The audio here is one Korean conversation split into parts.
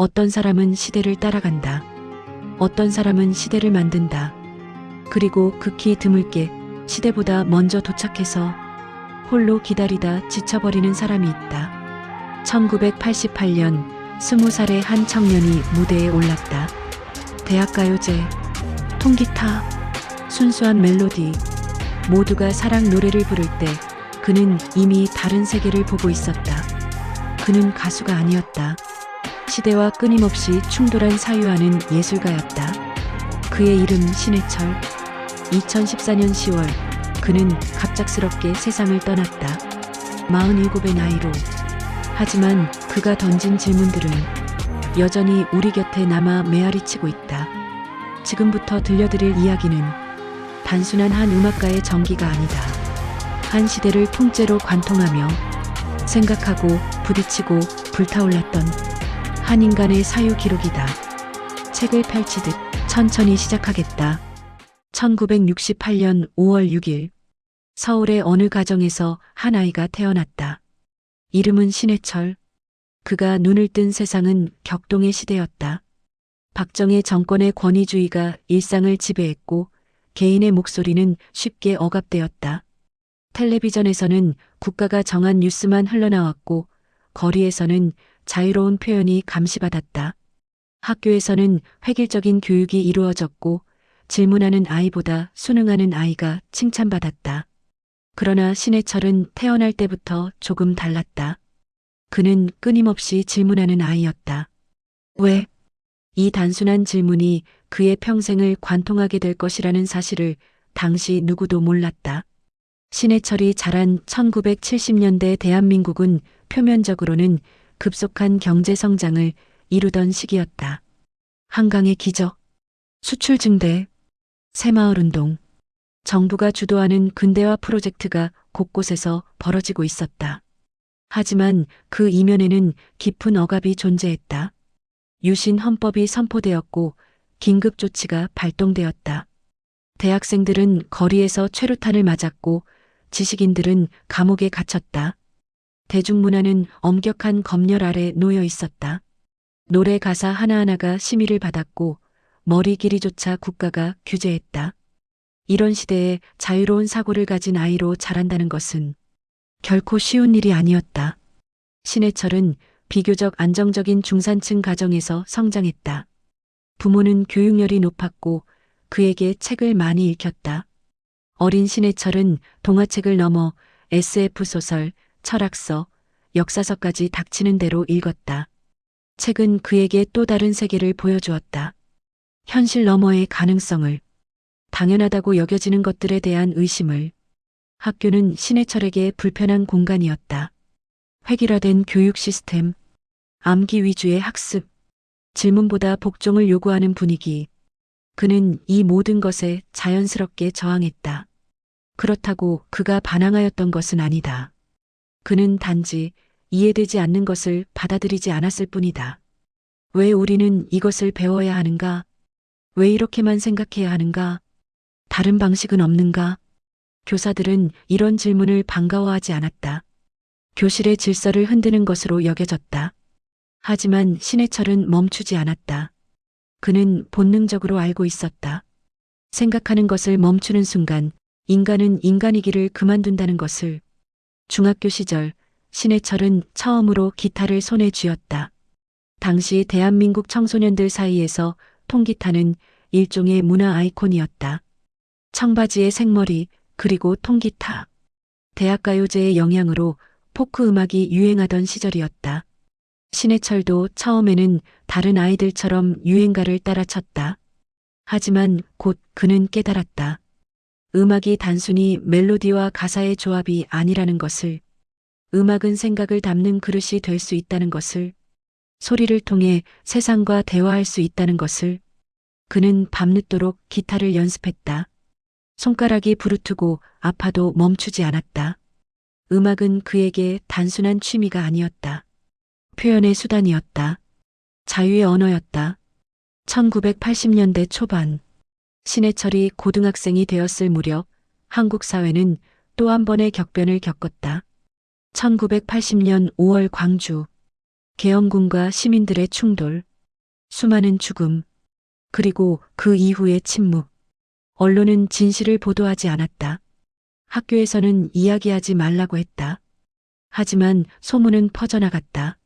어떤 사람은 시대를 따라간다. 어떤 사람은 시대를 만든다. 그리고 극히 드물게 시대보다 먼저 도착해서 홀로 기다리다 지쳐버리는 사람이 있다. 1988년 20살의 한 청년이 무대에 올랐다. 대학가요제, 통기타, 순수한 멜로디, 모두가 사랑 노래를 부를 때 그는 이미 다른 세계를 보고 있었다. 그는 가수가 아니었다. 시대와 끊임없이 충돌한 사유하는 예술가였다. 그의 이름 신해철. 2014년 10월 그는 갑작스럽게 세상을 떠났다. 47의 나이로. 하지만 그가 던진 질문들은 여전히 우리 곁에 남아 메아리치고 있다. 지금부터 들려드릴 이야기는 단순한 한 음악가의 전기가 아니다. 한 시대를 통째로 관통하며 생각하고 부딪히고 불타올랐던 한 인간의 사유 기록이다. 책을 펼치듯 천천히 시작하겠다. 1968년 5월 6일 서울의 어느 가정에서 한 아이가 태어났다. 이름은 신해철. 그가 눈을 뜬 세상은 격동의 시대였다. 박정희 정권의 권위주의가 일상을 지배했고 개인의 목소리는 쉽게 억압되었다. 텔레비전에서는 국가가 정한 뉴스만 흘러나왔고 거리에서는 자유로운 표현이 감시받았다. 학교에서는 획일적인 교육이 이루어졌고 질문하는 아이보다 수능하는 아이가 칭찬받았다. 그러나 신해철은 태어날 때부터 조금 달랐다. 그는 끊임없이 질문하는 아이였다. 왜? 이 단순한 질문이 그의 평생을 관통하게 될 것이라는 사실을 당시 누구도 몰랐다. 신해철이 자란 1970년대 대한민국은 표면적으로는 급속한 경제 성장을 이루던 시기였다. 한강의 기적, 수출 증대, 새마을운동, 정부가 주도하는 근대화 프로젝트가 곳곳에서 벌어지고 있었다. 하지만 그 이면에는 깊은 억압이 존재했다. 유신 헌법이 선포되었고 긴급 조치가 발동되었다. 대학생들은 거리에서 최루탄을 맞았고 지식인들은 감옥에 갇혔다. 대중문화는 엄격한 검열 아래 놓여 있었다. 노래 가사 하나하나가 심의를 받았고 머리 길이조차 국가가 규제했다. 이런 시대에 자유로운 사고를 가진 아이로 자란다는 것은 결코 쉬운 일이 아니었다. 신해철은 비교적 안정적인 중산층 가정에서 성장했다. 부모는 교육열이 높았고 그에게 책을 많이 읽혔다. 어린 신해철은 동화책을 넘어 SF 소설, 철학서, 역사서까지 닥치는 대로 읽었다. 책은 그에게 또 다른 세계를 보여주었다. 현실 너머의 가능성을, 당연하다고 여겨지는 것들에 대한 의심을. 학교는 신해철에게 불편한 공간이었다. 획일화된 교육 시스템, 암기 위주의 학습, 질문보다 복종을 요구하는 분위기. 그는 이 모든 것에 자연스럽게 저항했다. 그렇다고 그가 반항하였던 것은 아니다. 그는 단지 이해되지 않는 것을 받아들이지 않았을 뿐이다. 왜 우리는 이것을 배워야 하는가? 왜 이렇게만 생각해야 하는가? 다른 방식은 없는가? 교사들은 이런 질문을 반가워하지 않았다. 교실의 질서를 흔드는 것으로 여겨졌다. 하지만 신해철은 멈추지 않았다. 그는 본능적으로 알고 있었다. 생각하는 것을 멈추는 순간 인간은 인간이기를 그만둔다는 것을. 중학교 시절 신해철은 처음으로 기타를 손에 쥐었다. 당시 대한민국 청소년들 사이에서 통기타는 일종의 문화 아이콘이었다. 청바지에 생머리 그리고 통기타. 대학가요제의 영향으로 포크 음악이 유행하던 시절이었다. 신해철도 처음에는 다른 아이들처럼 유행가를 따라쳤다. 하지만 곧 그는 깨달았다. 음악이 단순히 멜로디와 가사의 조합이 아니라는 것을. 음악은 생각을 담는 그릇이 될 수 있다는 것을. 소리를 통해 세상과 대화할 수 있다는 것을. 그는 밤늦도록 기타를 연습했다. 손가락이 부르트고 아파도 멈추지 않았다. 음악은 그에게 단순한 취미가 아니었다. 표현의 수단이었다. 자유의 언어였다. 1980년대 초반 신해철이 고등학생이 되었을 무렵 한국 사회는 또 한 번의 격변을 겪었다. 1980년 5월 광주. 계엄군과 시민들의 충돌. 수많은 죽음, 그리고 그 이후의 침묵. 언론은 진실을 보도하지 않았다. 학교에서는 이야기하지 말라고 했다. 하지만 소문은 퍼져나갔다.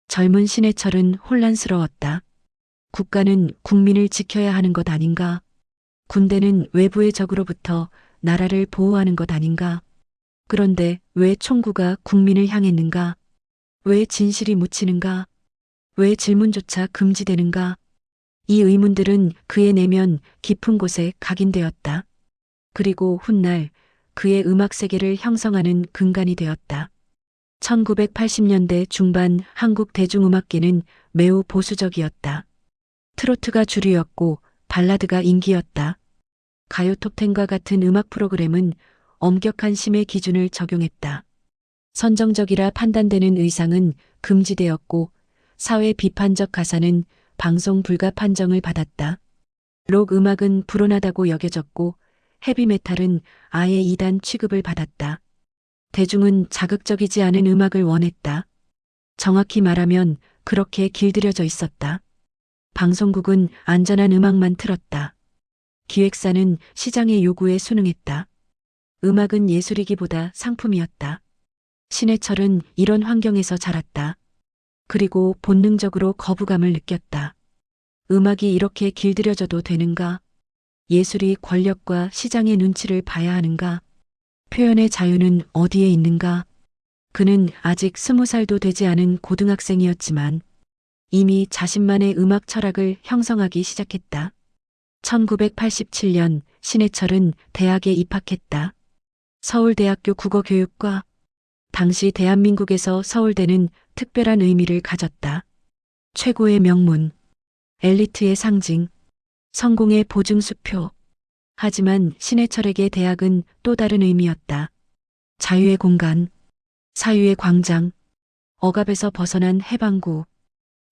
젊은 신해철은 혼란스러웠다. 국가는 국민을 지켜야 하는 것 아닌가? 군대는 외부의 적으로부터 나라를 보호하는 것 아닌가? 그런데 왜 총구가 국민을 향했는가? 왜 진실이 묻히는가? 왜 질문조차 금지되는가? 이 의문들은 그의 내면 깊은 곳에 각인되었다. 그리고 훗날 그의 음악 세계를 형성하는 근간이 되었다. 1980년대 중반 한국 대중음악계는 매우 보수적이었다. 트로트가 주류였고 발라드가 인기였다. 가요 톱텐과 같은 음악 프로그램은 엄격한 심의 기준을 적용했다. 선정적이라 판단되는 의상은 금지되었고 사회 비판적 가사는 방송 불가 판정을 받았다. 록 음악은 불온하다고 여겨졌고 헤비메탈은 아예 이단 취급을 받았다. 대중은 자극적이지 않은 음악을 원했다. 정확히 말하면 그렇게 길들여져 있었다. 방송국은 안전한 음악만 틀었다. 기획사는 시장의 요구에 순응했다. 음악은 예술이기보다 상품이었다. 신해철은 이런 환경에서 자랐다. 그리고 본능적으로 거부감을 느꼈다. 음악이 이렇게 길들여져도 되는가? 예술이 권력과 시장의 눈치를 봐야 하는가? 표현의 자유는 어디에 있는가? 그는 아직 20살도 되지 않은 고등학생이었지만 이미 자신만의 음악 철학을 형성하기 시작했다. 1987년 신해철은 대학에 입학했다. 서울대학교 국어교육과. 당시 대한민국에서 서울대는 특별한 의미를 가졌다. 최고의 명문, 엘리트의 상징, 성공의 보증수표. 하지만 신해철에게 대학은 또 다른 의미였다. 자유의 공간, 사유의 광장, 억압에서 벗어난 해방구.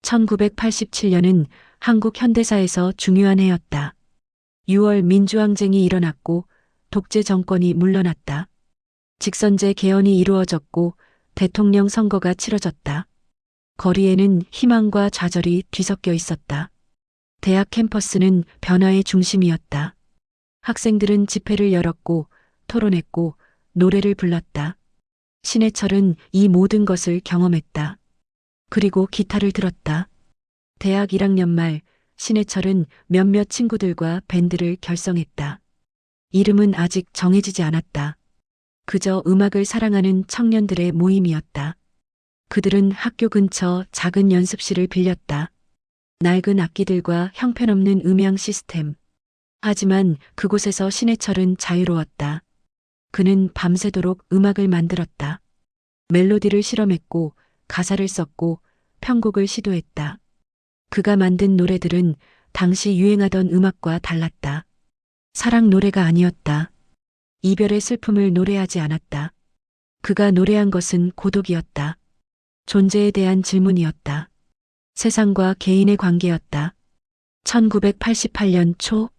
1987년은 한국 현대사에서 중요한 해였다. 6월 민주항쟁이 일어났고 독재 정권이 물러났다. 직선제 개헌이 이루어졌고 대통령 선거가 치러졌다. 거리에는 희망과 좌절이 뒤섞여 있었다. 대학 캠퍼스는 변화의 중심이었다. 학생들은 집회를 열었고 토론했고 노래를 불렀다. 신해철은 이 모든 것을 경험했다. 그리고 기타를 들었다. 대학 1학년 말 신해철은 몇몇 친구들과 밴드를 결성했다. 이름은 아직 정해지지 않았다. 그저 음악을 사랑하는 청년들의 모임이었다. 그들은 학교 근처 작은 연습실을 빌렸다. 낡은 악기들과 형편없는 음향 시스템. 하지만 그곳에서 신해철은 자유로웠다. 그는 밤새도록 음악을 만들었다. 멜로디를 실험했고 가사를 썼고 편곡을 시도했다. 그가 만든 노래들은 당시 유행하던 음악과 달랐다. 사랑 노래가 아니었다. 이별의 슬픔을 노래하지 않았다. 그가 노래한 것은 고독이었다. 존재에 대한 질문이었다. 세상과 개인의 관계였다. 1988년 초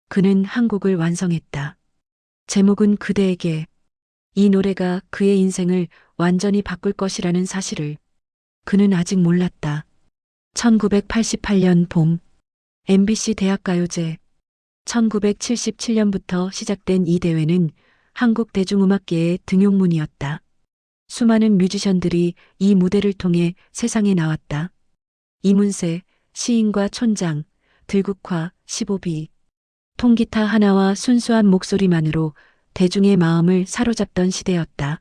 그는 한 곡을 완성했다. 제목은 그대에게. 이 노래가 그의 인생을 완전히 바꿀 것이라는 사실을 그는 아직 몰랐다. 1988년 봄 MBC 대학가요제. 1977년부터 시작된 이 대회는 한국 대중음악계의 등용문이었다. 수많은 뮤지션들이 이 무대를 통해 세상에 나왔다. 이문세, 시인과 촌장, 들국화, 15비. 통기타 하나와 순수한 목소리만으로 대중의 마음을 사로잡던 시대였다.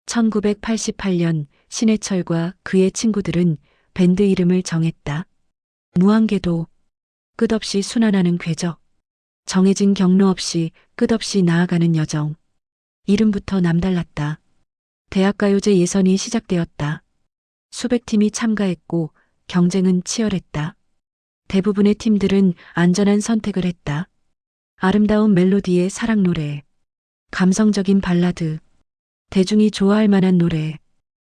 1988년 신해철과 그의 친구들은 밴드 이름을 정했다. 무한궤도. 끝없이 순환하는 궤적. 정해진 경로 없이 끝없이 나아가는 여정. 이름부터 남달랐다. 대학가요제 예선이 시작되었다. 수백 팀이 참가했고 경쟁은 치열했다. 대부분의 팀들은 안전한 선택을 했다. 아름다운 멜로디의 사랑 노래, 감성적인 발라드, 대중이 좋아할 만한 노래.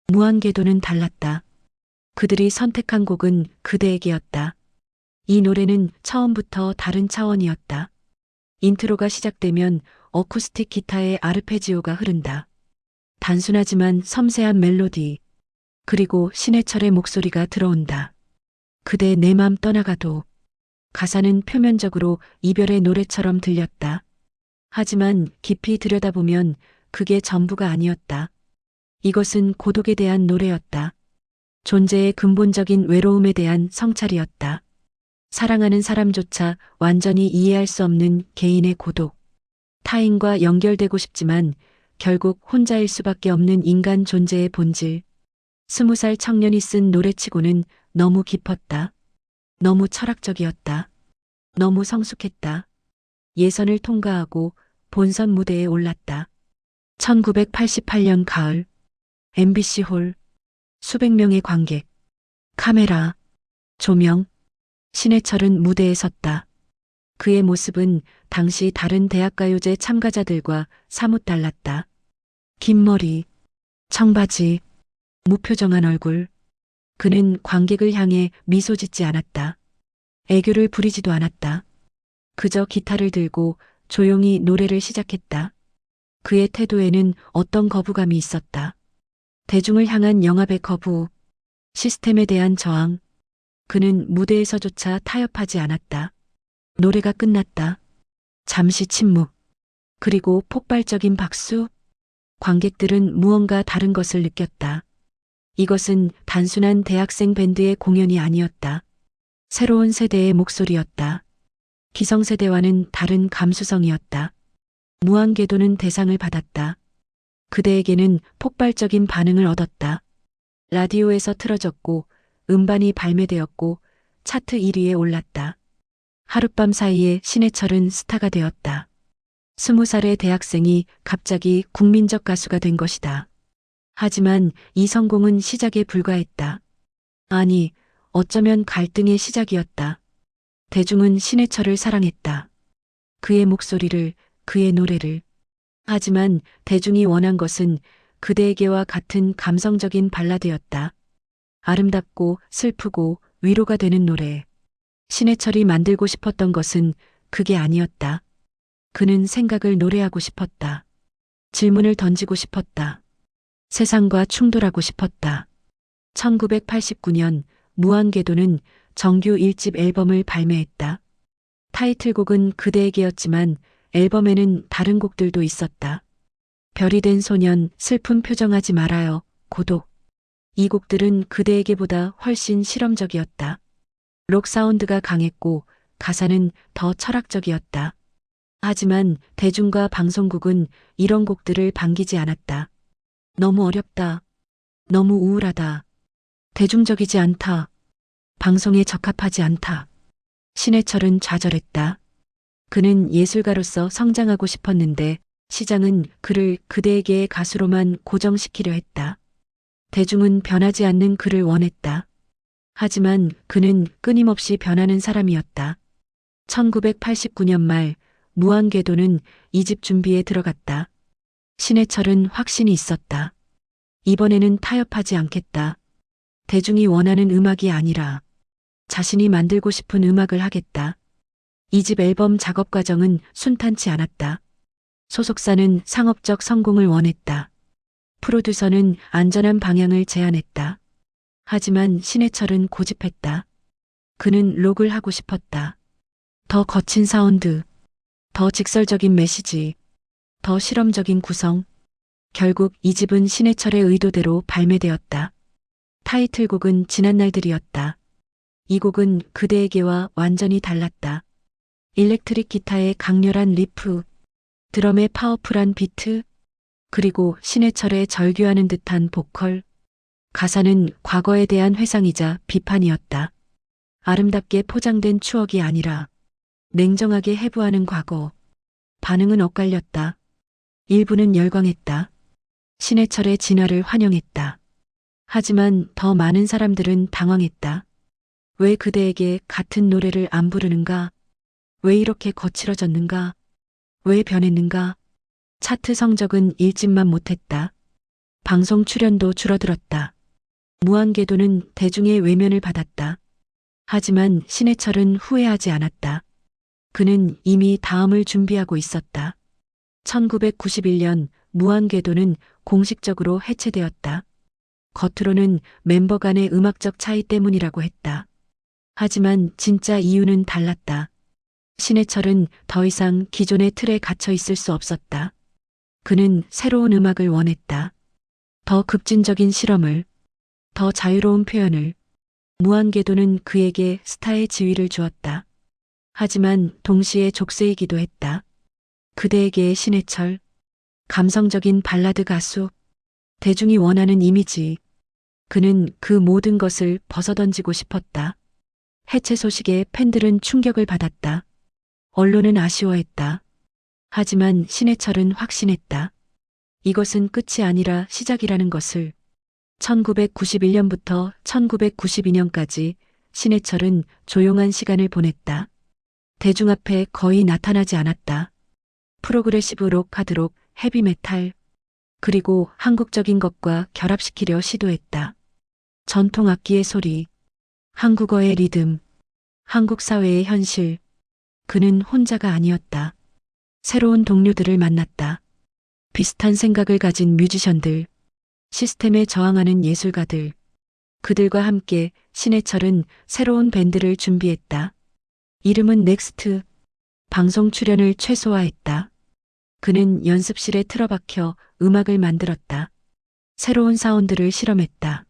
무한궤도는 달랐다. 그들이 선택한 곡은 그대에게였다. 이 노래는 처음부터 다른 차원이었다. 인트로가 시작되면 어쿠스틱 기타의 아르페지오가 흐른다. 단순하지만 섬세한 멜로디, 그리고 신해철의 목소리가 들어온다. 그대 내 맘 떠나가도. 가사는 표면적으로 이별의 노래처럼 들렸다. 하지만 깊이 들여다보면 그게 전부가 아니었다. 이것은 고독에 대한 노래였다. 존재의 근본적인 외로움에 대한 성찰이었다. 사랑하는 사람조차 완전히 이해할 수 없는 개인의 고독. 타인과 연결되고 싶지만 결국 혼자일 수밖에 없는 인간 존재의 본질. 20살 청년이 쓴 노래치고는 너무 깊었다. 너무 철학적이었다. 너무 성숙했다. 예선을 통과하고 본선 무대에 올랐다. 1988년 가을, MBC 홀, 수백 명의 관객, 카메라, 조명, 신해철은 무대에 섰다. 그의 모습은 당시 다른 대학가요제 참가자들과 사뭇 달랐다. 긴 머리, 청바지, 무표정한 얼굴. 그는 관객을 향해 미소 짓지 않았다. 애교를 부리지도 않았다. 그저 기타를 들고 조용히 노래를 시작했다. 그의 태도에는 어떤 거부감이 있었다. 대중을 향한 영합의 거부, 시스템에 대한 저항. 그는 무대에서조차 타협하지 않았다. 노래가 끝났다. 잠시 침묵. 그리고 폭발적인 박수. 관객들은 무언가 다른 것을 느꼈다. 이것은 단순한 대학생 밴드의 공연이 아니었다. 새로운 세대의 목소리였다. 기성세대와는 다른 감수성이었다. 무한궤도는 대상을 받았다. 그대에게는 폭발적인 반응을 얻었다. 라디오에서 틀어졌고 음반이 발매되었고 차트 1위에 올랐다. 하룻밤 사이에 신해철은 스타가 되었다. 20살의 대학생이 갑자기 국민적 가수가 된 것이다. 하지만 이 성공은 시작에 불과했다. 아니, 어쩌면 갈등의 시작이었다. 대중은 신해철을 사랑했다. 그의 목소리를, 그의 노래를. 하지만 대중이 원한 것은 그대에게와 같은 감성적인 발라드였다. 아름답고 슬프고 위로가 되는 노래. 신해철이 만들고 싶었던 것은 그게 아니었다. 그는 생각을 노래하고 싶었다. 질문을 던지고 싶었다. 세상과 충돌하고 싶었다. 1989년 무한궤도는 정규 1집 앨범을 발매했다. 타이틀곡은 그대에게였지만 앨범에는 다른 곡들도 있었다. 별이 된 소년, 슬픈 표정하지 말아요, 고독. 이 곡들은 그대에게보다 훨씬 실험적이었다. 록 사운드가 강했고 가사는 더 철학적이었다. 하지만 대중과 방송국은 이런 곡들을 반기지 않았다. 너무 어렵다. 너무 우울하다. 대중적이지 않다. 방송에 적합하지 않다. 신해철은 좌절했다. 그는 예술가로서 성장하고 싶었는데 시장은 그를 그대에게의 가수로만 고정시키려 했다. 대중은 변하지 않는 그를 원했다. 하지만 그는 끊임없이 변하는 사람이었다. 1989년 말 무한궤도는 2집 준비에 들어갔다. 신해철은 확신이 있었다. 이번에는 타협하지 않겠다. 대중이 원하는 음악이 아니라 자신이 만들고 싶은 음악을 하겠다. 2집 앨범 작업 과정은 순탄치 않았다. 소속사는 상업적 성공을 원했다. 프로듀서는 안전한 방향을 제안했다. 하지만 신해철은 고집했다. 그는 록을 하고 싶었다. 더 거친 사운드, 더 직설적인 메시지, 더 실험적인 구성. 결국 이 집은 신해철의 의도대로 발매되었다. 타이틀곡은 지난 날들이었다. 이 곡은 그대에게와 완전히 달랐다. 일렉트릭 기타의 강렬한 리프, 드럼의 파워풀한 비트, 그리고 신해철의 절규하는 듯한 보컬. 가사는 과거에 대한 회상이자 비판이었다. 아름답게 포장된 추억이 아니라 냉정하게 해부하는 과거. 반응은 엇갈렸다. 일부는 열광했다. 신해철의 진화를 환영했다. 하지만 더 많은 사람들은 당황했다. 왜 그대에게 같은 노래를 안 부르는가? 왜 이렇게 거칠어졌는가? 왜 변했는가? 차트 성적은 1집만 못했다. 방송 출연도 줄어들었다. 무한궤도는 대중의 외면을 받았다. 하지만 신해철은 후회하지 않았다. 그는 이미 다음을 준비하고 있었다. 1991년 무한궤도는 공식적으로 해체되었다. 겉으로는 멤버 간의 음악적 차이 때문이라고 했다. 하지만 진짜 이유는 달랐다. 신해철은 더 이상 기존의 틀에 갇혀 있을 수 없었다. 그는 새로운 음악을 원했다. 더 급진적인 실험을, 더 자유로운 표현을. 무한궤도는 그에게 스타의 지위를 주었다. 하지만 동시에 족쇄이기도 했다. 그대에게 신해철, 감성적인 발라드 가수, 대중이 원하는 이미지. 그는 그 모든 것을 벗어던지고 싶었다. 해체 소식에 팬들은 충격을 받았다. 언론은 아쉬워했다. 하지만 신해철은 확신했다. 이것은 끝이 아니라 시작이라는 것을. 1991년부터 1992년까지 신해철은 조용한 시간을 보냈다. 대중 앞에 거의 나타나지 않았다. 프로그레시브 록, 하드록, 헤비메탈, 그리고 한국적인 것과 결합시키려 시도했다. 전통 악기의 소리, 한국어의 리듬, 한국 사회의 현실. 그는 혼자가 아니었다. 새로운 동료들을 만났다. 비슷한 생각을 가진 뮤지션들, 시스템에 저항하는 예술가들. 그들과 함께 신해철은 새로운 밴드를 준비했다. 이름은 넥스트. 방송 출연을 최소화했다. 그는 연습실에 틀어박혀 음악을 만들었다. 새로운 사운드를 실험했다.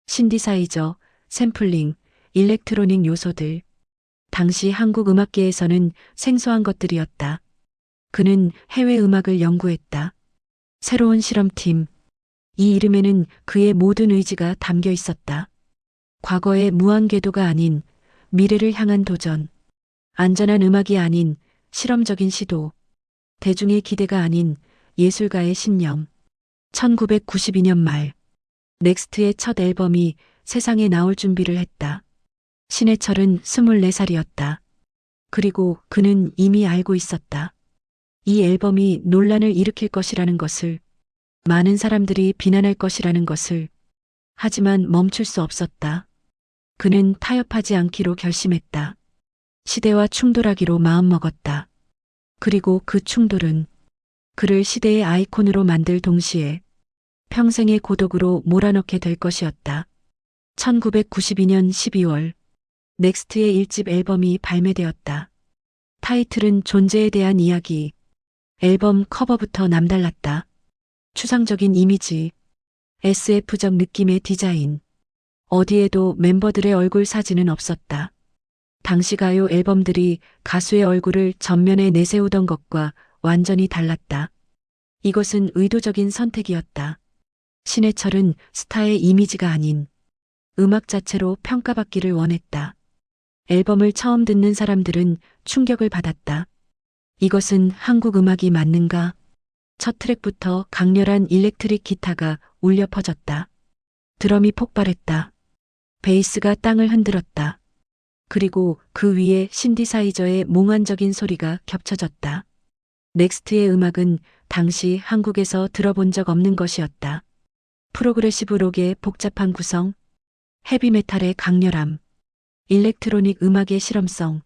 신디사이저, 샘플링, 일렉트로닉 요소들. 당시 한국 음악계에서는 생소한 것들이었다. 그는 해외 음악을 연구했다. 새로운 실험팀. 이 이름에는 그의 모든 의지가 담겨 있었다. 과거의 무한궤도가 아닌 미래를 향한 도전. 안전한 음악이 아닌 실험적인 시도. 대중의 기대가 아닌 예술가의 신념. 1992년 말, 넥스트의 첫 앨범이 세상에 나올 준비를 했다. 신해철은 24살이었다. 그리고 그는 이미 알고 있었다. 이 앨범이 논란을 일으킬 것이라는 것을, 많은 사람들이 비난할 것이라는 것을. 하지만 멈출 수 없었다. 그는 타협하지 않기로 결심했다. 시대와 충돌하기로 마음먹었다. 그리고 그 충돌은 그를 시대의 아이콘으로 만들 동시에 평생의 고독으로 몰아넣게 될 것이었다. 1992년 12월, 넥스트의 1집 앨범이 발매되었다. 타이틀은 존재에 대한 이야기. 앨범 커버부터 남달랐다. 추상적인 이미지, SF적 느낌의 디자인. 어디에도 멤버들의 얼굴 사진은 없었다. 당시 가요 앨범들이 가수의 얼굴을 전면에 내세우던 것과 완전히 달랐다. 이것은 의도적인 선택이었다. 신해철은 스타의 이미지가 아닌 음악 자체로 평가받기를 원했다. 앨범을 처음 듣는 사람들은 충격을 받았다. 이것은 한국 음악이 맞는가? 첫 트랙부터 강렬한 일렉트릭 기타가 울려 퍼졌다. 드럼이 폭발했다. 베이스가 땅을 흔들었다. 그리고 그 위에 신디사이저의 몽환적인 소리가 겹쳐졌다. 넥스트의 음악은 당시 한국에서 들어본 적 없는 것이었다. 프로그레시브 록의 복잡한 구성, 헤비메탈의 강렬함, 일렉트로닉 음악의 실험성,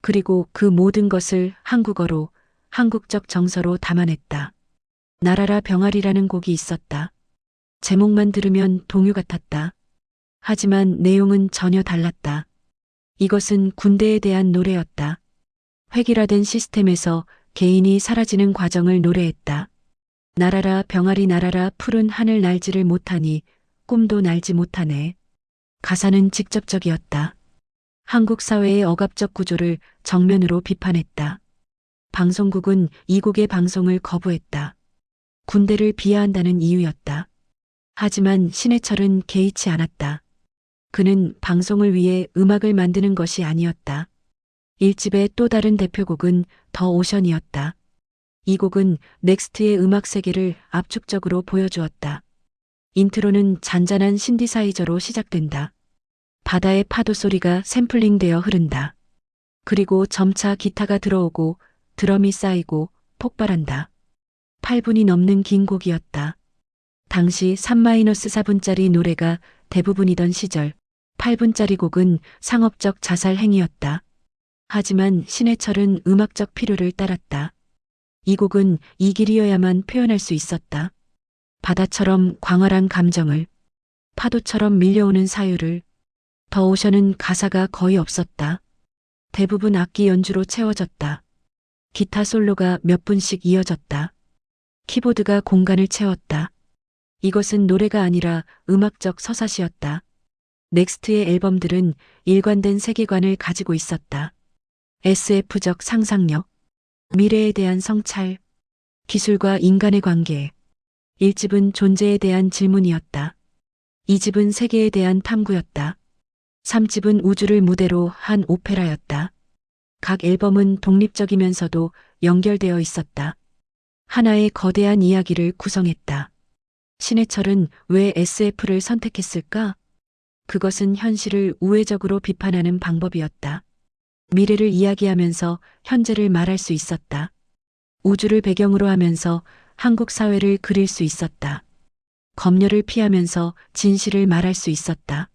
그리고 그 모든 것을 한국어로, 한국적 정서로 담아냈다. 나라라 병아리라는 곡이 있었다. 제목만 들으면 동요 같았다. 하지만 내용은 전혀 달랐다. 이것은 군대에 대한 노래였다. 획일화된 시스템에서 개인이 사라지는 과정을 노래했다. 날아라 병아리 날아라 푸른 하늘 날지를 못하니 꿈도 날지 못하네. 가사는 직접적이었다. 한국 사회의 억압적 구조를 정면으로 비판했다. 방송국은 이 곡의 방송을 거부했다. 군대를 비하한다는 이유였다. 하지만 신해철은 개의치 않았다. 그는 방송을 위해 음악을 만드는 것이 아니었다. 1집의 또 다른 대표곡은 더 오션이었다. 이 곡은 넥스트의 음악 세계를 압축적으로 보여주었다. 인트로는 잔잔한 신디사이저로 시작된다. 바다의 파도 소리가 샘플링되어 흐른다. 그리고 점차 기타가 들어오고 드럼이 쌓이고 폭발한다. 8분이 넘는 긴 곡이었다. 당시 3-4분짜리 노래가 대부분이던 시절 8분짜리 곡은 상업적 자살 행위였다. 하지만 신해철은 음악적 필요를 따랐다. 이 곡은 이 길이어야만 표현할 수 있었다. 바다처럼 광활한 감정을, 파도처럼 밀려오는 사유를, 더 오션은 가사가 거의 없었다. 대부분 악기 연주로 채워졌다. 기타 솔로가 몇 분씩 이어졌다. 키보드가 공간을 채웠다. 이것은 노래가 아니라 음악적 서사시였다. 넥스트의 앨범들은 일관된 세계관을 가지고 있었다. SF적 상상력, 미래에 대한 성찰, 기술과 인간의 관계. 1집은 존재에 대한 질문이었다. 2집은 세계에 대한 탐구였다. 3집은 우주를 무대로 한 오페라였다. 각 앨범은 독립적이면서도 연결되어 있었다. 하나의 거대한 이야기를 구성했다. 신해철은 왜 SF를 선택했을까? 그것은 현실을 우회적으로 비판하는 방법이었다. 미래를 이야기하면서 현재를 말할 수 있었다. 우주를 배경으로 하면서 한국 사회를 그릴 수 있었다. 검열을 피하면서 진실을 말할 수 있었다.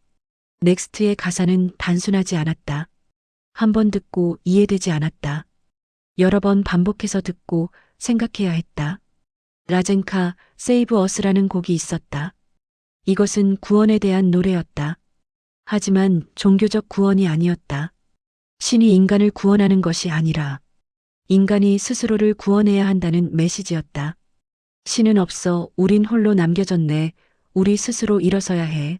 넥스트의 가사는 단순하지 않았다. 한 번 듣고 이해되지 않았다. 여러 번 반복해서 듣고 생각해야 했다. 라젠카 세이브 어스라는 곡이 있었다. 이것은 구원에 대한 노래였다. 하지만 종교적 구원이 아니었다. 신이 인간을 구원하는 것이 아니라 인간이 스스로를 구원해야 한다는 메시지였다. 신은 없어 우린 홀로 남겨졌네. 우리 스스로 일어서야 해.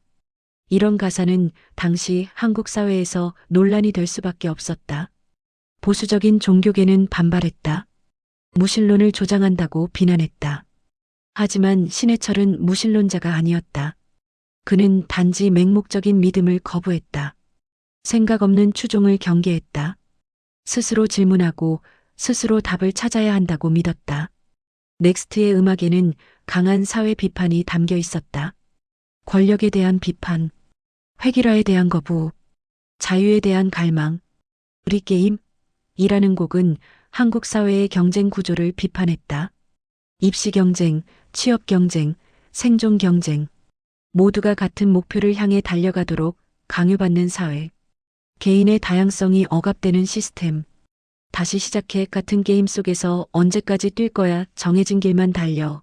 이런 가사는 당시 한국 사회에서 논란이 될 수밖에 없었다. 보수적인 종교계는 반발했다. 무신론을 조장한다고 비난했다. 하지만 신해철은 무신론자가 아니었다. 그는 단지 맹목적인 믿음을 거부했다. 생각 없는 추종을 경계했다. 스스로 질문하고 스스로 답을 찾아야 한다고 믿었다. 넥스트의 음악에는 강한 사회 비판이 담겨 있었다. 권력에 대한 비판, 획일화에 대한 거부, 자유에 대한 갈망. 우리 게임이라는 곡은 한국 사회의 경쟁 구조를 비판했다. 입시 경쟁, 취업 경쟁, 생존 경쟁. 모두가 같은 목표를 향해 달려가도록 강요받는 사회. 개인의 다양성이 억압되는 시스템. 다시 시작해 같은 게임 속에서 언제까지 뛸 거야 정해진 길만 달려.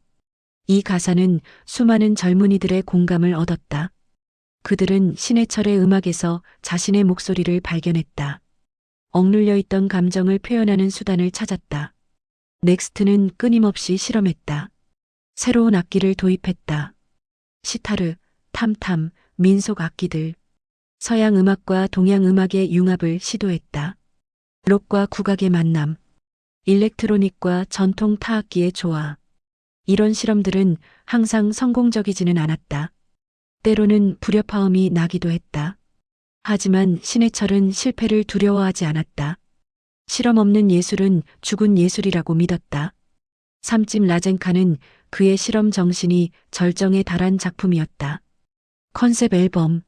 이 가사는 수많은 젊은이들의 공감을 얻었다. 그들은 신해철의 음악에서 자신의 목소리를 발견했다. 억눌려 있던 감정을 표현하는 수단을 찾았다. 넥스트는 끊임없이 실험했다. 새로운 악기를 도입했다. 시타르, 탐탐, 민속 악기들. 서양 음악과 동양 음악의 융합을 시도했다. 록과 국악의 만남, 일렉트로닉과 전통 타악기의 조화. 이런 실험들은 항상 성공적이지는 않았다. 때로는 불협화음이 나기도 했다. 하지만 신해철은 실패를 두려워하지 않았다. 실험 없는 예술은 죽은 예술이라고 믿었다. 3집 라젠카는 그의 실험 정신이 절정에 달한 작품이었다. 컨셉 앨범,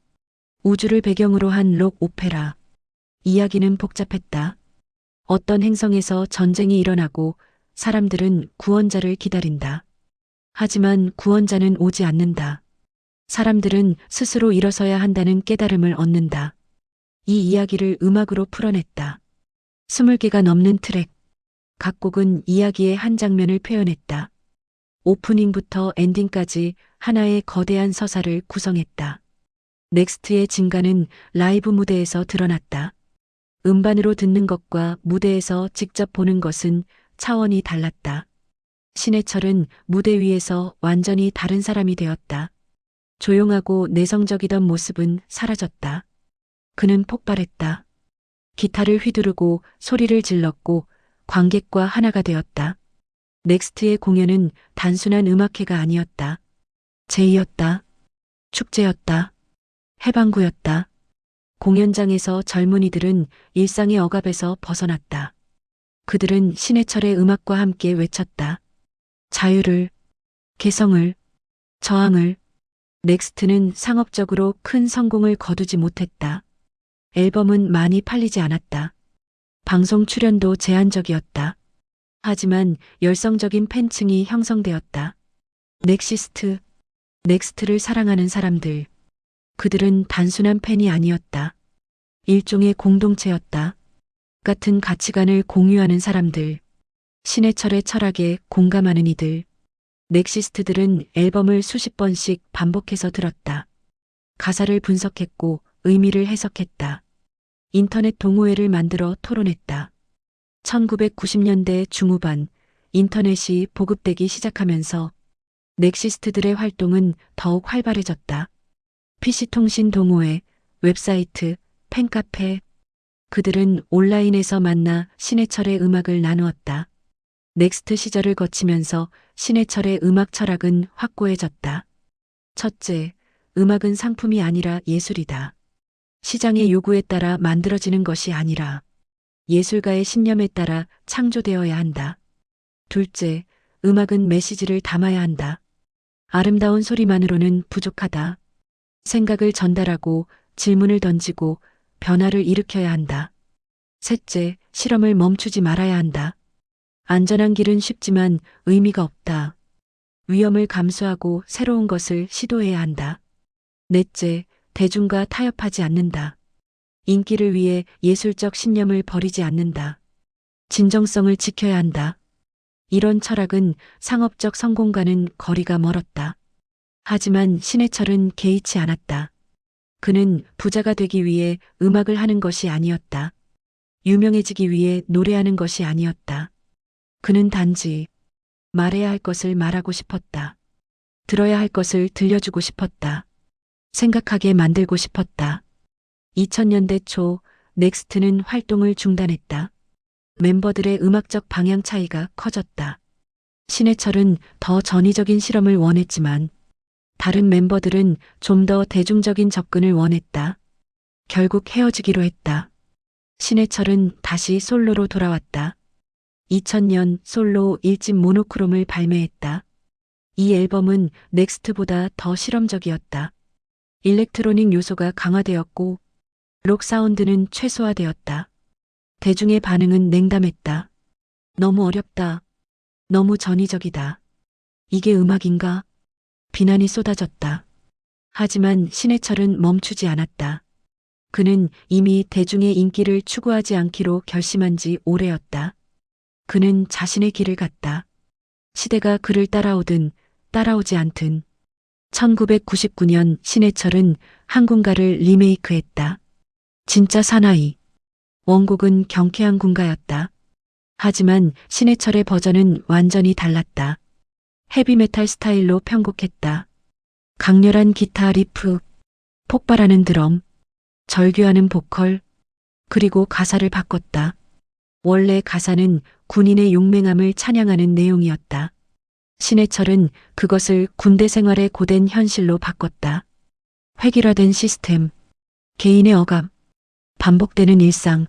우주를 배경으로 한 록 오페라. 이야기는 복잡했다. 어떤 행성에서 전쟁이 일어나고 사람들은 구원자를 기다린다. 하지만 구원자는 오지 않는다. 사람들은 스스로 일어서야 한다는 깨달음을 얻는다. 이 이야기를 음악으로 풀어냈다. 20개가 넘는 트랙. 각 곡은 이야기의 한 장면을 표현했다. 오프닝부터 엔딩까지 하나의 거대한 서사를 구성했다. 넥스트의 진가는 라이브 무대에서 드러났다. 음반으로 듣는 것과 무대에서 직접 보는 것은 차원이 달랐다. 신해철은 무대 위에서 완전히 다른 사람이 되었다. 조용하고 내성적이던 모습은 사라졌다. 그는 폭발했다. 기타를 휘두르고 소리를 질렀고 관객과 하나가 되었다. 넥스트의 공연은 단순한 음악회가 아니었다. 제의였다. 축제였다. 해방구였다. 공연장에서 젊은이들은 일상의 억압에서 벗어났다. 그들은 신해철의 음악과 함께 외쳤다. 자유를, 개성을, 저항을. 넥스트는 상업적으로 큰 성공을 거두지 못했다. 앨범은 많이 팔리지 않았다. 방송 출연도 제한적이었다. 하지만 열성적인 팬층이 형성되었다. 넥스트를 사랑하는 사람들. 그들은 단순한 팬이 아니었다. 일종의 공동체였다. 같은 가치관을 공유하는 사람들. 신해철의 철학에 공감하는 이들. 넥시스트들은 앨범을 수십 번씩 반복해서 들었다. 가사를 분석했고 의미를 해석했다. 인터넷 동호회를 만들어 토론했다. 1990년대 중후반 인터넷이 보급되기 시작하면서 넥시스트들의 활동은 더욱 활발해졌다. PC통신 동호회, 웹사이트, 팬카페, 그들은 온라인에서 만나 신해철의 음악을 나누었다. 넥스트 시절을 거치면서 신해철의 음악 철학은 확고해졌다. 첫째, 음악은 상품이 아니라 예술이다. 시장의 요구에 따라 만들어지는 것이 아니라 예술가의 신념에 따라 창조되어야 한다. 둘째, 음악은 메시지를 담아야 한다. 아름다운 소리만으로는 부족하다. 생각을 전달하고 질문을 던지고 변화를 일으켜야 한다. 셋째, 실험을 멈추지 말아야 한다. 안전한 길은 쉽지만 의미가 없다. 위험을 감수하고 새로운 것을 시도해야 한다. 넷째, 대중과 타협하지 않는다. 인기를 위해 예술적 신념을 버리지 않는다. 진정성을 지켜야 한다. 이런 철학은 상업적 성공과는 거리가 멀었다. 하지만 신해철은 개의치 않았다. 그는 부자가 되기 위해 음악을 하는 것이 아니었다. 유명해지기 위해 노래하는 것이 아니었다. 그는 단지 말해야 할 것을 말하고 싶었다. 들어야 할 것을 들려주고 싶었다. 생각하게 만들고 싶었다. 2000년대 초 넥스트는 활동을 중단했다. 멤버들의 음악적 방향 차이가 커졌다. 신해철은 더 전위적인 실험을 원했지만 다른 멤버들은 좀 더 대중적인 접근을 원했다. 결국 헤어지기로 했다. 신해철은 다시 솔로로 돌아왔다. 2000년 솔로 1집 모노크롬을 발매했다. 이 앨범은 넥스트보다 더 실험적이었다. 일렉트로닉 요소가 강화되었고 록 사운드는 최소화되었다. 대중의 반응은 냉담했다. 너무 어렵다. 너무 전위적이다. 이게 음악인가? 비난이 쏟아졌다. 하지만 신해철은 멈추지 않았다. 그는 이미 대중의 인기를 추구하지 않기로 결심한 지 오래였다. 그는 자신의 길을 갔다. 시대가 그를 따라오든 따라오지 않든 1999년 신해철은 항군가를 리메이크했다. 진짜 사나이. 원곡은 경쾌한 군가였다. 하지만 신해철의 버전은 완전히 달랐다. 헤비메탈 스타일로 편곡했다. 강렬한 기타 리프, 폭발하는 드럼, 절규하는 보컬, 그리고 가사를 바꿨다. 원래 가사는 군인의 용맹함을 찬양하는 내용이었다. 신해철은 그것을 군대 생활의 고된 현실로 바꿨다. 획일화된 시스템, 개인의 억압, 반복되는 일상.